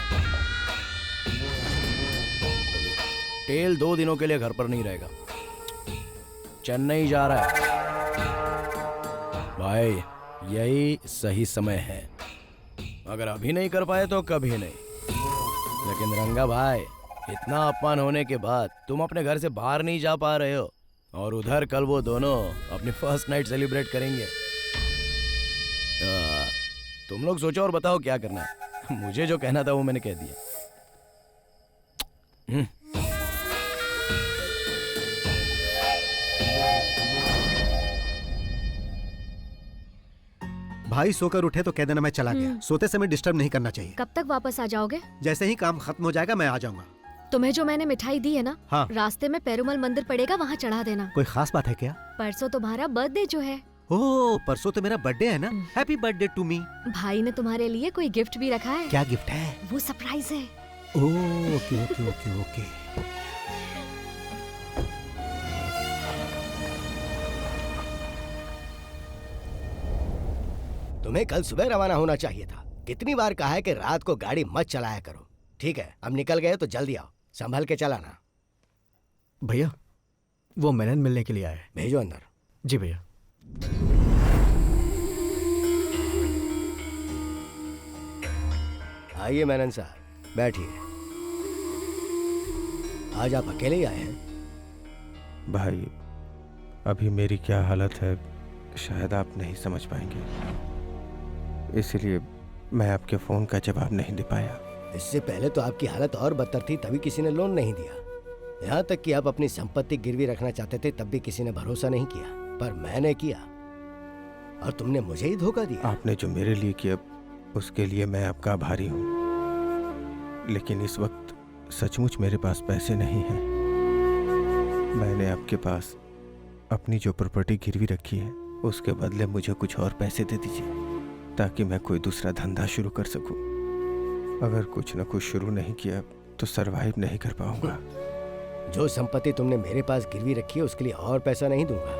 टेल 2 दिनों के लिए घर पर नहीं रहेगा, चेन्नई जा रहा है। भाई यही सही समय है। अगर अभी नहीं कर पाए तो कभी नहीं। लेकिन रंगा भाई, इतना अपमान होने के बाद तुम अपने घर से बाहर नहीं जा पा रहे हो, और उधर कल वो दोनों अपनी फर्स्ट नाइट सेलिब्रेट करेंगे। तुम लोग सोचो और बताओ क्या करना है। मुझे जो कहना था वो मैंने कह दिया। भाई सोकर उठे तो कह देना मैं चला गया। सोते समय डिस्टर्ब नहीं करना चाहिए। कब तक वापस आ जाओगे? जैसे ही काम खत्म हो जाएगा मैं आ जाऊंगा। तुम्हें जो मैंने मिठाई दी है ना, हाँ। रास्ते में पेरुमल मंदिर पड़ेगा, वहाँ चढ़ा देना। कोई खास बात है क्या? परसों तुम्हारा बर्थडे जो है। ओह, परसों तो मेरा बर्थडे है ना। Happy birthday to me. भाई ने तुम्हारे लिए कोई गिफ्ट भी रखा है। क्या गिफ्ट है? वो सरप्राइज है। ओह, ओके ओके ओके ओके। तुम्हें कल सुबह रवाना होना चाहिए था। कितनी बार कहा है कि रात को गाड़ी मत चलाया करो। ठीक है, अब निकल गए तो जल्दी आओ, संभल के चलाना। भैया वो मेनन मिलने के लिए आए। भेजो अंदर। जी भैया। आइए मेनन साहब, बैठिए। आज आप अकेले ही आए हैं? भाई, अभी मेरी क्या हालत है शायद आप नहीं समझ पाएंगे, इसलिए मैं आपके फोन का जवाब नहीं दे पाया। इससे पहले तो आपकी हालत और बदतर थी, तभी किसी ने लोन नहीं दिया। यहाँ तक कि आप अपनी संपत्ति गिरवी रखना चाहते थे, तब भी किसी ने भरोसा नहीं किया, पर मैंने किया और तुमने मुझे ही धोखा दिया। आपने जो मेरे लिए किया उसके लिए मैं आपका आभारी हूँ, लेकिन इस वक्त सचमुच मेरे पास पैसे नहीं हैं। मैंने आपके पास अपनी जो प्रॉपर्टी गिरवी रखी है उसके बदले मुझे कुछ और पैसे दे दीजिए, ताकि मैं कोई दूसरा धंधा शुरू कर सकूं। अगर कुछ न कुछ शुरू नहीं किया तो सरवाइव नहीं कर पाऊंगा। जो संपत्ति तुमने मेरे पास गिरवी रखी है उसके लिए और पैसा नहीं दूंगा,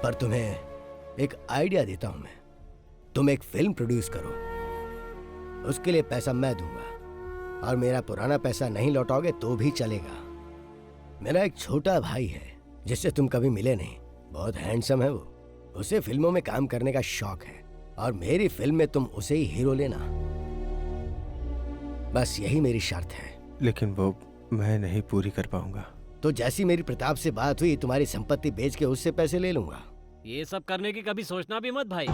पर तुम्हें एक आइडिया देता हूं मैं। तुम एक फिल्म प्रोड्यूस करो, उसके लिए पैसा मैं दूंगा, और मेरा पुराना पैसा नहीं लौटाओगे तो भी चलेगा। मेरा एक छोटा भाई है जिससे तुम कभी मिले नहीं, बहुत हैंडसम है वो। उसे फिल्मों में काम करने का शौक है और मेरी फिल्म में तुम उसे ही हीरो लेना। बस यही मेरी शर्त है। लेकिन वो मैं नहीं पूरी कर पाऊंगा। तो जैसी मेरी प्रताप से बात हुई, तुम्हारी संपत्ति बेच के उससे पैसे ले लूंगा। ये सब करने की कभी सोचना भी मत भाई।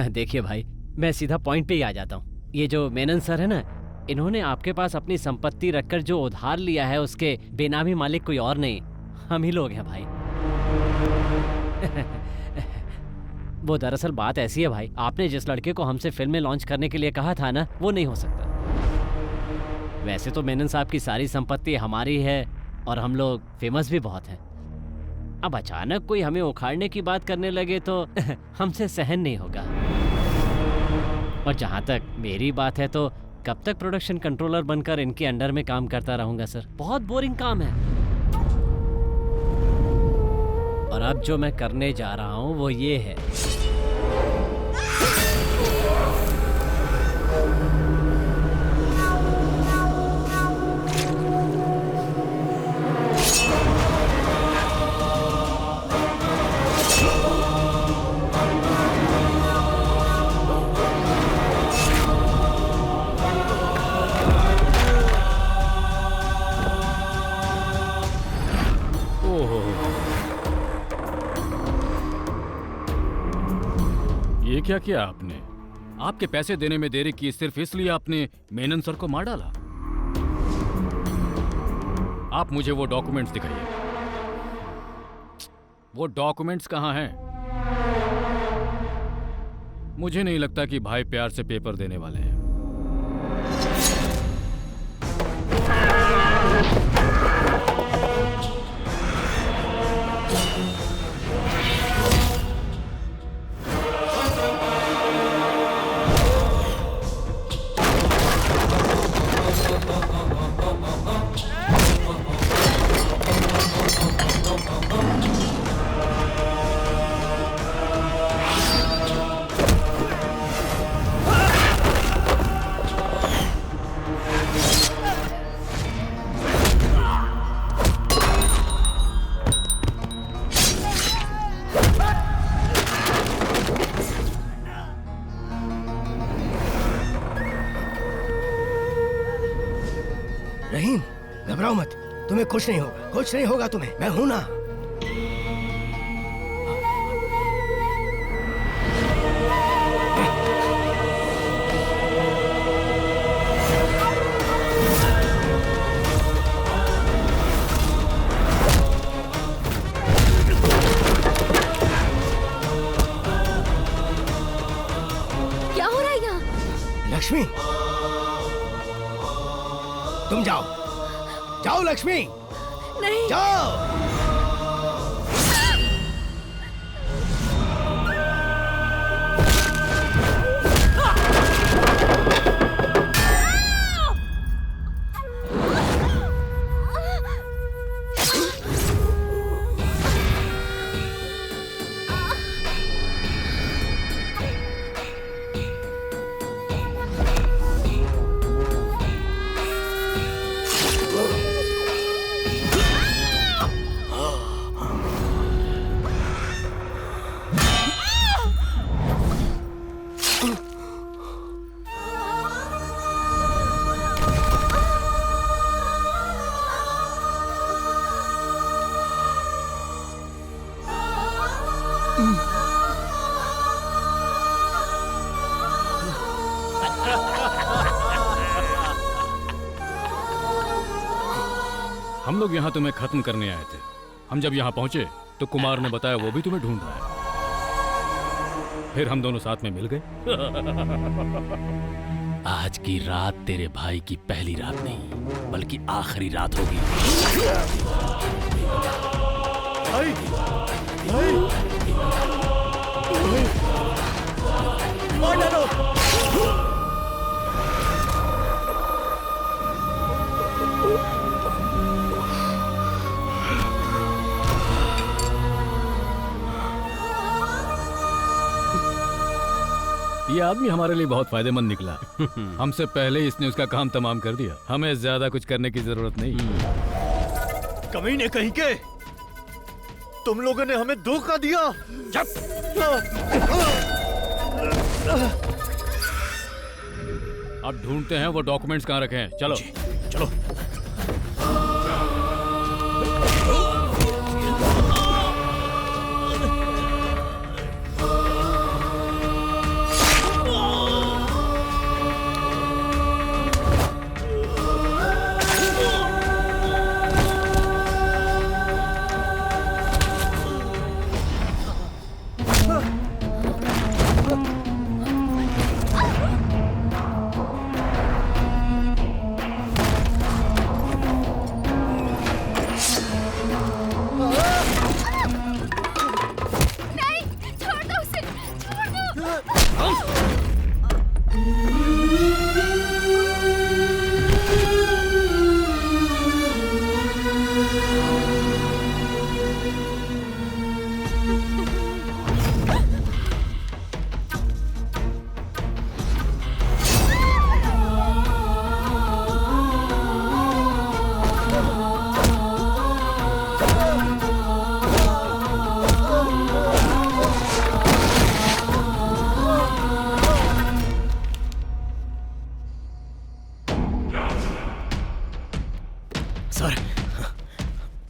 देखिए भाई, मैं सीधा पॉइंट पे ही आ जाता हूँ। ये जो मेनन सर है ना, इन्होंने आपके पास अपनी संपत्ति रखकर जो उधार लिया है उसके बेनामी मालिक कोई और नहीं, हम ही लोग हैं भाई। वो दरअसल बात ऐसी है भाई, आपने जिस लड़के को हमसे फिल्म में लॉन्च करने के लिए कहा था ना, वो नहीं हो सकता। वैसे तो मेनन साहब की सारी संपत्ति हमारी है और हम लोग फेमस भी बहुत हैं। अब अचानक कोई हमें उखाड़ने की बात करने लगे तो हमसे सहन नहीं होगा। और जहाँ तक मेरी बात है तो कब तक प्रोडक्शन कंट्रोलर बनकर इनके अंडर में काम करता रहूंगा सर, बहुत बोरिंग काम है। और अब जो मैं करने जा रहा हूँ वो ये है, ये क्या किया आपने? आपके पैसे देने में देरी की सिर्फ इसलिए आपने मेनन सर को मार डाला? आप मुझे वो डॉक्यूमेंट्स दिखाइए। वो डॉक्यूमेंट्स कहाँ हैं? मुझे नहीं लगता कि भाई प्यार से पेपर देने वाले हैं। रहीम, घबराओ मत, तुम्हें कुछ नहीं होगा, कुछ नहीं होगा तुम्हें, मैं हूं ना। क्या हो रहा है यहाँ? लक्ष्मी, तुम जाओ, जाओ लक्ष्मी, नहीं जाओ। हम लोग यहाँ तुम्हें खत्म करने आए थे। हम जब यहाँ पहुंचे तो कुमार ने बताया वो भी तुम्हें ढूंढ रहा है। फिर हम दोनों साथ में मिल गए। आज की रात तेरे भाई की पहली रात नहीं बल्कि आखिरी रात होगी। ये आदमी हमारे लिए बहुत फायदेमंद निकला। हमसे पहले इसने उसका काम तमाम कर दिया। हमें ज्यादा कुछ करने की जरूरत नहीं। कमीने कहीं के, तुम लोगों ने हमें धोखा दिया। अब ढूंढते हैं वो डॉक्यूमेंट्स कहाँ रखे हैं। चलो चलो।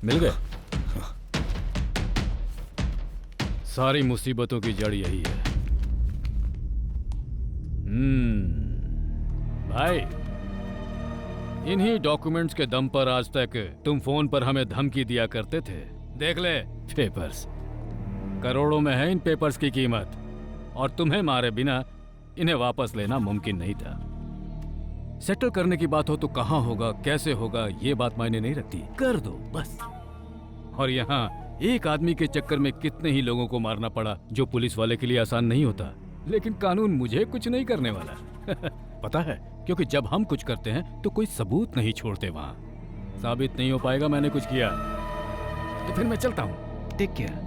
मिल गए। सारी मुसीबतों की जड़ यही है। भाई, इन्हीं डॉक्यूमेंट्स के दम पर आज तक तुम फोन पर हमें धमकी दिया करते थे। देख ले पेपर्स, करोड़ों में है इन पेपर्स की कीमत, और तुम्हें मारे बिना इन्हें वापस लेना मुमकिन नहीं था। सेटल करने की बात हो तो कहां होगा, कैसे होगा, ये बात मायने नहीं रखती, कर दो बस। और यहाँ एक आदमी के चक्कर में कितने ही लोगों को मारना पड़ा, जो पुलिस वाले के लिए आसान नहीं होता। लेकिन कानून मुझे कुछ नहीं करने वाला। पता है, क्योंकि जब हम कुछ करते हैं तो कोई सबूत नहीं छोड़ते। वहां साबित नहीं हो पाएगा मैंने कुछ किया, तो फिर मैं चलता हूँ। Take care.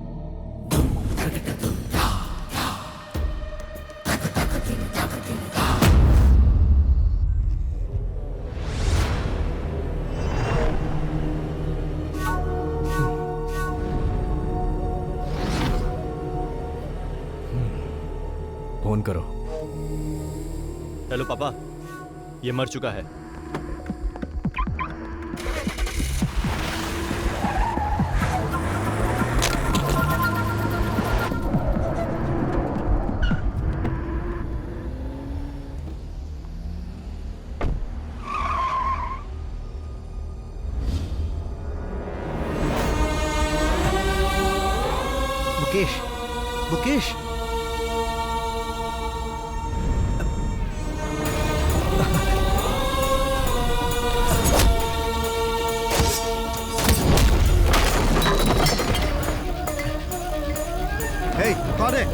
फोन करो। हेलो पापा, ये मर चुका है। मुकेश, मुकेश, कौन है?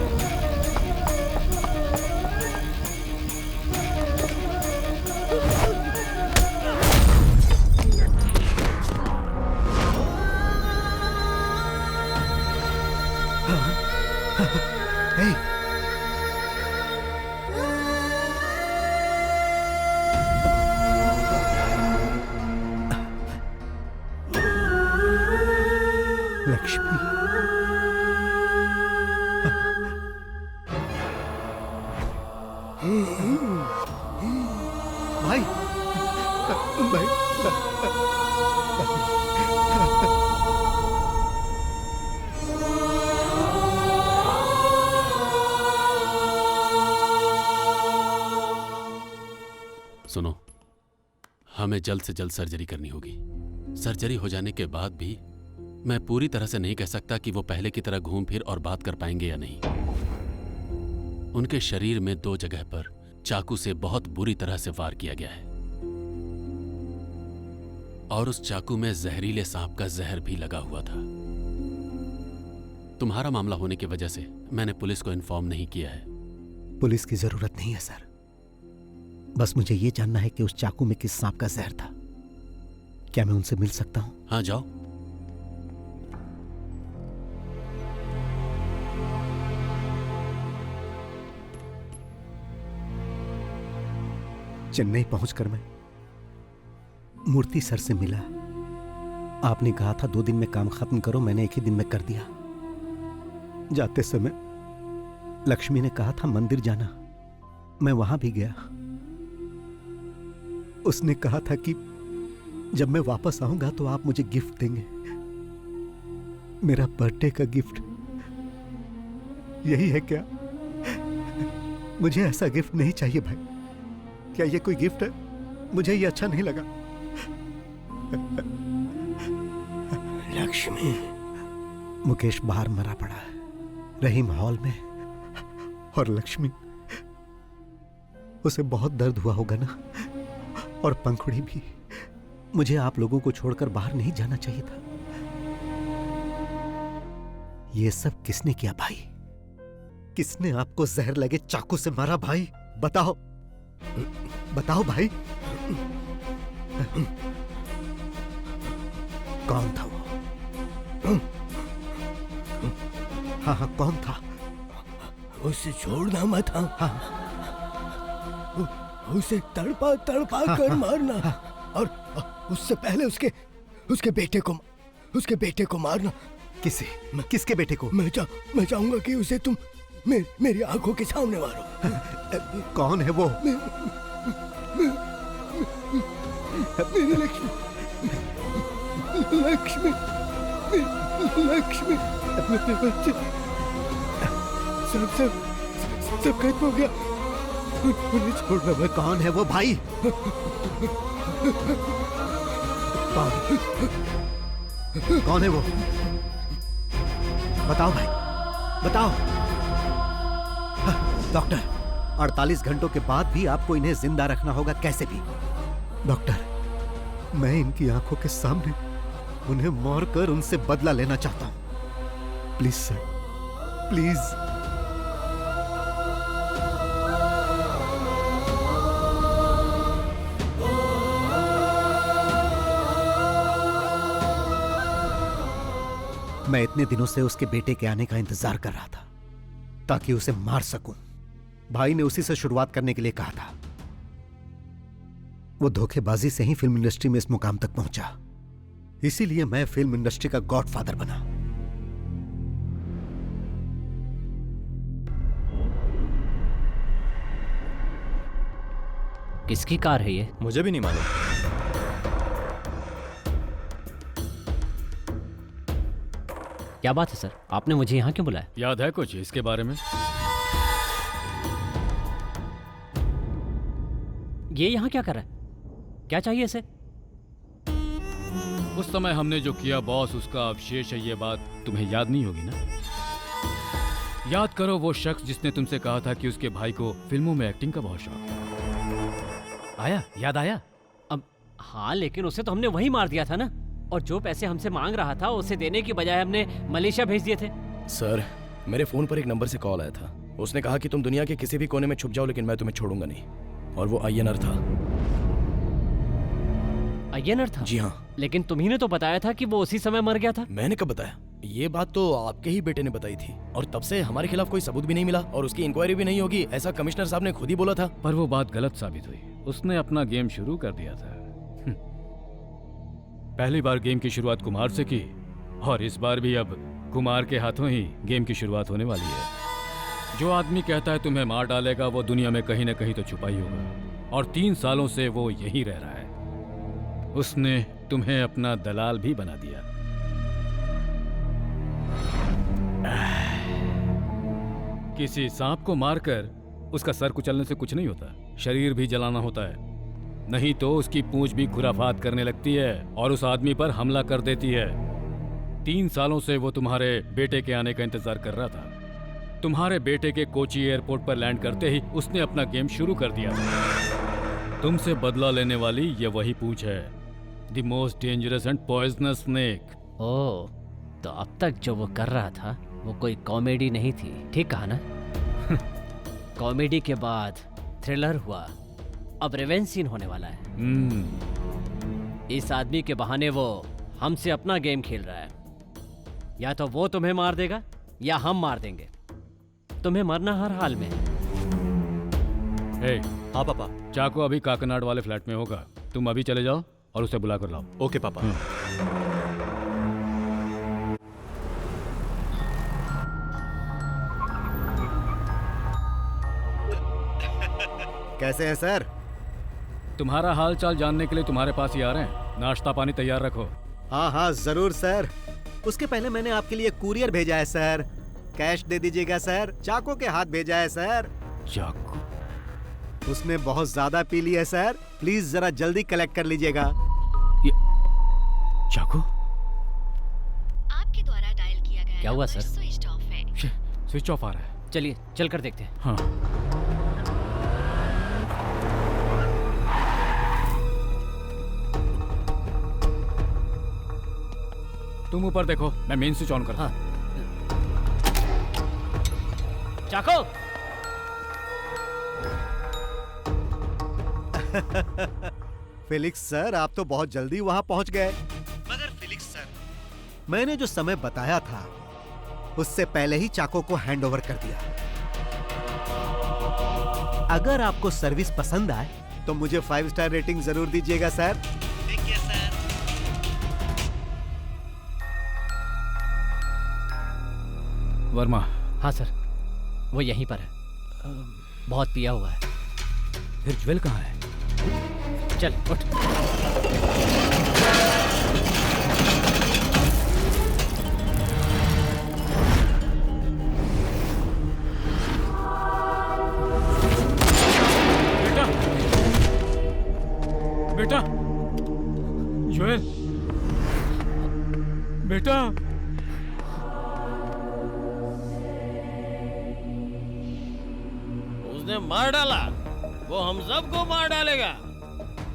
लक्ष्मी। भाई भाई सुनो, हमें जल्द से जल्द सर्जरी करनी होगी। सर्जरी हो जाने के बाद भी मैं पूरी तरह से नहीं कह सकता कि वो पहले की तरह घूम फिर और बात कर पाएंगे या नहीं। उनके शरीर में 2 जगह पर चाकू से बहुत बुरी तरह से वार किया गया है और उस चाकू में जहरीले सांप का जहर भी लगा हुआ था। तुम्हारा मामला होने की वजह से मैंने पुलिस को इन्फॉर्म नहीं किया है। पुलिस की जरूरत नहीं है सर, बस मुझे ये जानना है कि उस चाकू में किस सांप का जहर था। क्या मैं उनसे मिल सकता हूं? हाँ, जाओ। चेन्नई पहुंचकर मैं मूर्ति सर से मिला। आपने कहा था 2 दिन में काम खत्म करो, मैंने 1 ही दिन में कर दिया। जाते समय लक्ष्मी ने कहा था मंदिर जाना, मैं वहां भी गया। उसने कहा था कि जब मैं वापस आऊंगा तो आप मुझे गिफ्ट देंगे, मेरा बर्थडे का गिफ्ट। यही है क्या? मुझे ऐसा गिफ्ट नहीं चाहिए भाई। क्या ये कोई गिफ्ट है? मुझे ये अच्छा नहीं लगा। लक्ष्मी। मुकेश बाहर मरा पड़ा है, रहीम हॉल में, और लक्ष्मी, उसे बहुत दर्द हुआ होगा ना, और पंखुड़ी भी। मुझे आप लोगों को छोड़कर बाहर नहीं जाना चाहिए था। ये सब किसने किया भाई? किसने आपको जहर लगे चाकू से मारा भाई? बताओ, बताओ भाई। कौन था वो? हाँ हाँ, कौन था? उसे छोड़ना मत। हाँ, उसे तड़पा तड़पा कर मारना, और उससे पहले उसके बेटे को मारना। किसके बेटे को? मैं चाहूंगा कि उसे तुम मेरी आंखों के सामने मारो। कौन है वो? मेरी लक्ष्मी, लक्ष्मी, लक्ष्मी, मेरे बच्चे। सब खत्म हो गया। उन्हें छोड़ना मत। कौन है वो भाई? कौन है वो? बताओ भाई, बताओ। डॉक्टर, 48 घंटों के बाद भी आपको इन्हें जिंदा रखना होगा, कैसे भी। डॉक्टर, मैं इनकी आंखों के सामने उन्हें मारकर उनसे बदला लेना चाहता हूं। Please sir, please. मैं इतने दिनों से उसके बेटे के आने का इंतजार कर रहा था ताकि उसे मार सकूं। भाई ने उसी से शुरुआत करने के लिए कहा था। वो धोखेबाजी से ही फिल्म इंडस्ट्री में इस मुकाम तक पहुंचा, इसीलिए मैं फिल्म इंडस्ट्री का गॉडफादर बना। किसकी कार है ये? मुझे भी नहीं मालूम। क्या बात है सर, आपने मुझे यहाँ क्यों बुलाया? याद है कुछ इसके बारे में? ये यहाँ क्या कर रहा है? क्या चाहिए इसे? उस समय हमने जो किया बॉस, उसका अवशेष है ये बात तुम्हें याद नहीं होगी ना? याद करो वो शख्स जिसने तुमसे कहा था कि उसके भाई को फिल्मों में एक्टिंग का बहुत शौक। आया? याद आया? अब हाँ, लेकिन उसे तो हमने वही मार दिया था ना, और जो पैसे हमसे मांग रहा था उसे देने की बजाय हमने मलेशिया भेज दिए थे। सर, मेरे फोन पर एक नंबर से कॉल आया था। उसने कहा कि तुम दुनिया के किसी भी कोने में छुप जाओ, लेकिन मैं तुम्हें छोड़ूंगा नहीं। और वो अय्यनर था। अय्यनर था? जी हाँ। लेकिन तुम्ही ने तो बताया था कि वो उसी समय मर गया था। मैंने कब बताया? ये बात तो आपके ही बेटे ने बताई थी, और तब से हमारे खिलाफ कोई सबूत भी नहीं मिला और उसकी इंक्वायरी भी नहीं होगी, ऐसा कमिश्नर साहब ने खुद ही बोला था। पर वो बात गलत साबित हुई। उसने अपना गेम शुरू कर दिया था। पहली बार गेम की शुरुआत कुमार से की, और इस बार भी अब कुमार के हाथों ही गेम की शुरुआत होने वाली है। जो आदमी कहता है तुम्हें मार डालेगा वो दुनिया में कहीं ना कहीं तो छुपा ही होगा, और 3 सालों से वो यहीं रह रहा है। उसने तुम्हें अपना दलाल भी बना दिया। किसी सांप को मारकर उसका सर कुचलने से कुछ नहीं होता, शरीर भी जलाना होता है, नहीं तो उसकी पूंछ भी खुराफात करने लगती है और उस आदमी पर हमला कर देती है। 3 सालों से वो तुम्हारे बेटे के आने का इंतजार कर रहा था। तुम्हारे बेटे के कोची एयरपोर्ट पर लैंड करते ही उसने अपना गेम शुरू कर दिया था। तुमसे बदला लेने वाली ये वही पूंछ है, the most dangerous and poisonous snake. Oh, तो अब तक जो वो कर रहा था वो कोई कॉमेडी नहीं थी, ठीक कहा ना? कॉमेडी के बाद थ्रिलर हुआ, अब रिवेंज सीन होने वाला है। इस आदमी के बहाने वो हमसे अपना गेम खेल रहा है। या तो वो तुम्हें मार देगा या हम मार देंगे। तुम्हें मरना हर हाल में है। हाँ पापा, चाको अभी काकनाड वाले फ्लैट में होगा, तुम अभी चले जाओ और उसे बुला कर लाओ। ओके पापा। कैसे हैं सर? तुम्हारा हाल चाल जानने के लिए तुम्हारे पास ही आ रहे हैं। नाश्ता पानी तैयार रखो। हाँ हाँ जरूर सर। उसके पहले मैंने आपके लिए कुरियर भेजा है सर, कैश दे दीजिएगा सर। चाको के हाथ भेजा है सर। चाको? उसने बहुत ज्यादा पी लिया है सर, प्लीज जरा जल्दी कलेक्ट कर लीजिएगा। चाको? आपके द्वारा डायल किया गया क्या हुआ सर? स्विच ऑफ है। स्विच ऑफ आ रहा है। चलिए चल कर देखते हैं। हाँ। तुम ऊपर देखो, मैं मेन स्विच ऑन करता हूं। चाको! फेलिक्स सर, आप तो बहुत जल्दी वहां पहुंच गए। मगर फेलिक्स सर, मैंने जो समय बताया था उससे पहले ही चाको को हैंडओवर कर दिया। अगर आपको सर्विस पसंद आए तो मुझे 5 स्टार रेटिंग जरूर दीजिएगा सर। वर्मा? हाँ सर, वो यहीं पर है। बहुत पिया हुआ है। फिर ज्वेल कहाँ है? चल उठ। बेटा, बेटा, ज्वेल, बेटा। उसने मार डाला, वो हम सबको मार डालेगा,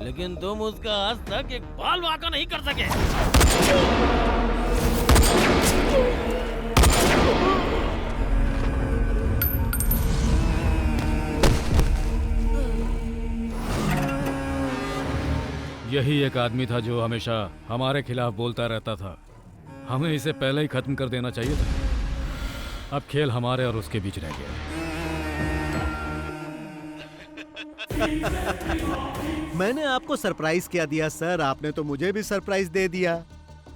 लेकिन तुम उसका आज तक एक बाल वाका नहीं कर सके। यही एक आदमी था जो हमेशा हमारे खिलाफ बोलता रहता था। हमें इसे पहले ही खत्म कर देना चाहिए था। अब खेल हमारे और उसके बीच रह गया। मैंने आपको सरप्राइज क्या दिया सर, आपने तो मुझे भी सरप्राइज दे दिया।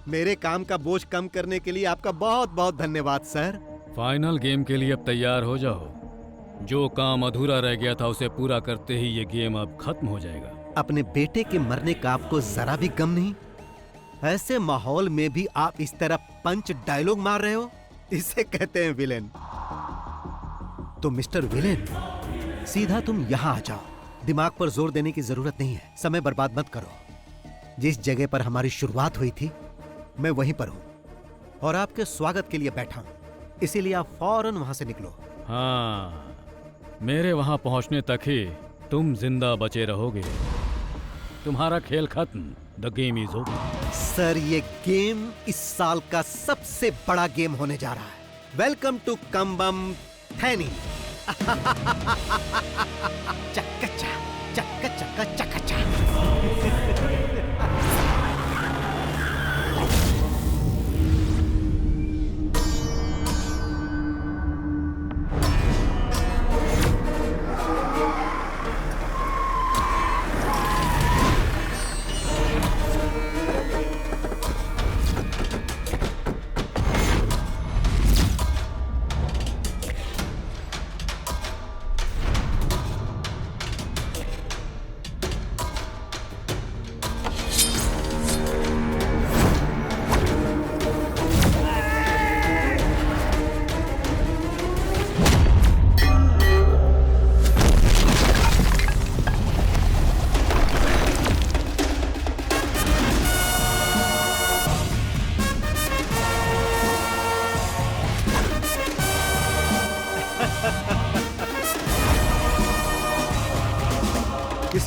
मेरे काम का बोझ कम करने के लिए आपका बहुत बहुत धन्यवाद सर। फाइनल गेम के लिए अब तैयार हो जाओ। जो काम अधूरा रह गया था उसे पूरा करते ही ये गेम अब खत्म हो जाएगा। अपने बेटे के मरने का आपको जरा भी गम नहीं? ऐसे माहौल में भी आप इस तरह पंच डायलॉग मार रहे हो, इसे कहते हैं विलेन। तो मिस्टर विलेन, सीधा तुम यहाँ आ जाओ। दिमाग पर जोर देने की जरूरत नहीं है, समय बर्बाद मत करो। जिस जगह पर हमारी शुरुआत हुई थी मैं वहीं पर हूं और आपके स्वागत के लिए बैठा हूं, इसीलिए आप फौरन वहां से निकलो। हाँ, मेरे वहां पहुंचने तक ही तुम जिंदा बचे रहोगे। तुम्हारा खेल खत्म। The game is over. Sir, ये गेम इस साल का सबसे बड़ा गेम होने जा रहा है। Welcome to Cumbum Theni. चक्का चक्का चक्का चक्का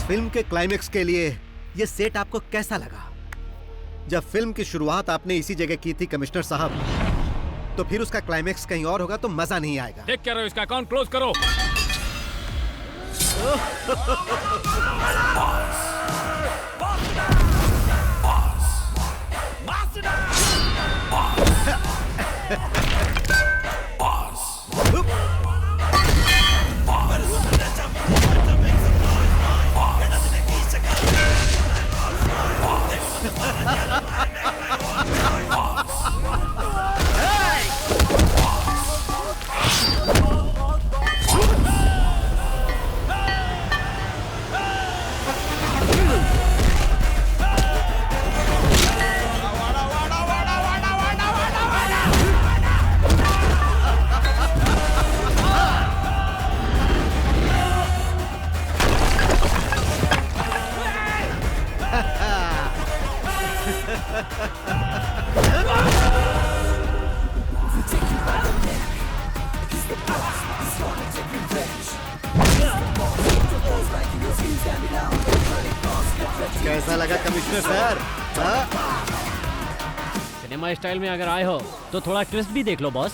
फिल्म के क्लाइमेक्स के लिए ये सेट आपको कैसा लगा? जब फिल्म की शुरुआत आपने इसी जगह की थी कमिश्नर साहब, तो फिर उसका क्लाइमेक्स कहीं और होगा तो मजा नहीं आएगा। टेक केयर, इसका अकाउंट क्लोज करो। कैसा लगा कमिश्नर सर? सिनेमा स्टाइल में अगर आए हो तो थोड़ा ट्विस्ट भी देख लो बॉस।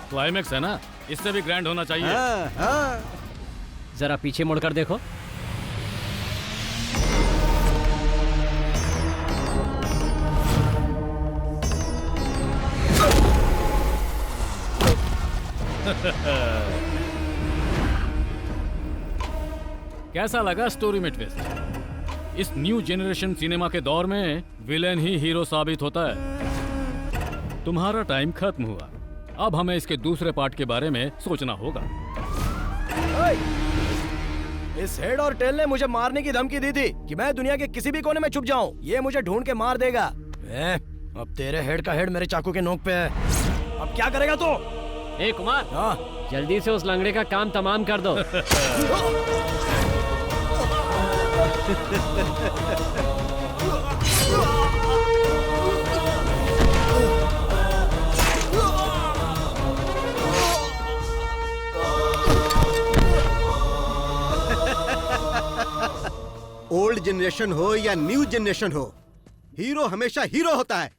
क्लाइमेक्स है ना, इससे भी ग्रैंड होना चाहिए। जरा पीछे मुड़कर देखो। कैसा लगा स्टोरी में ट्विस्ट? इस न्यू जनरेशन सिनेमा के दौर में विलेन ही हीरो साबित होता है। तुम्हारा टाइम खत्म हुआ, अब हमें इसके दूसरे पार्ट के बारे में सोचना होगा। इस हेड और टेल ने मुझे मारने की धमकी दी थी कि मैं दुनिया के किसी भी कोने में छुप जाऊं, ये मुझे ढूंढ के मार देगा। अब तेरे हेड का हेड मेरे चाकू के नोक पे है, अब क्या करेगा तू? ए कुमार, जल्दी से उस लंगड़े का काम तमाम कर दो। ओल्ड जनरेशन हो या न्यू जनरेशन हो, हीरो हमेशा हीरो होता है।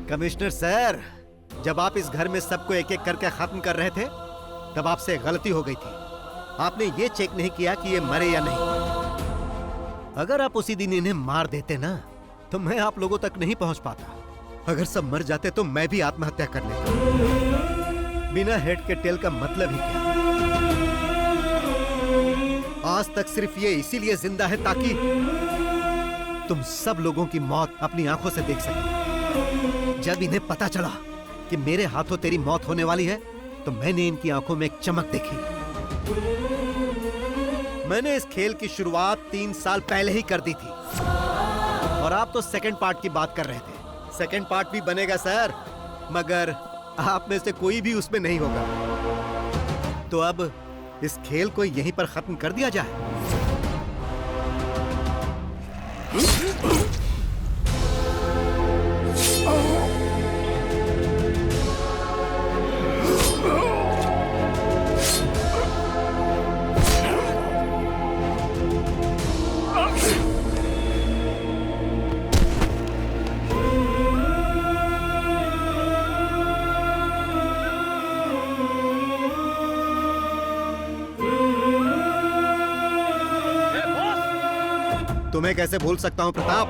कमिश्नर सर, जब आप इस घर में सबको एक एक करके खत्म कर रहे थे, तब आपसे गलती हो गई थी। आपने ये चेक नहीं किया कि ये मरे या नहीं। अगर आप उसी दिन इन्हें मार देते ना, तो मैं आप लोगों तक नहीं पहुंच पाता। अगर सब मर जाते तो मैं भी आत्महत्या कर लेता। बिना हेड के टेल का मतलब ही क्या? आज तक सिर्फ ये इसीलिए जिंदा है ताकि तुम सब लोगों की मौत अपनी आंखों से देख सके। जब इन्हें पता चला कि मेरे हाथों तेरी मौत होने वाली है, तो मैंने इनकी आंखों में एक चमक देखी। मैंने इस खेल की शुरुआत 3 साल पहले ही कर दी थी, और आप तो सेकंड पार्ट की बात कर रहे थे। सेकंड पार्ट भी बनेगा सर, मगर आप में से कोई भी उसमें नहीं होगा। तो अब इस खेल को यहीं पर खत्म कर दिया जाए। Oh तुम्हें कैसे भूल सकता हूँ प्रताप?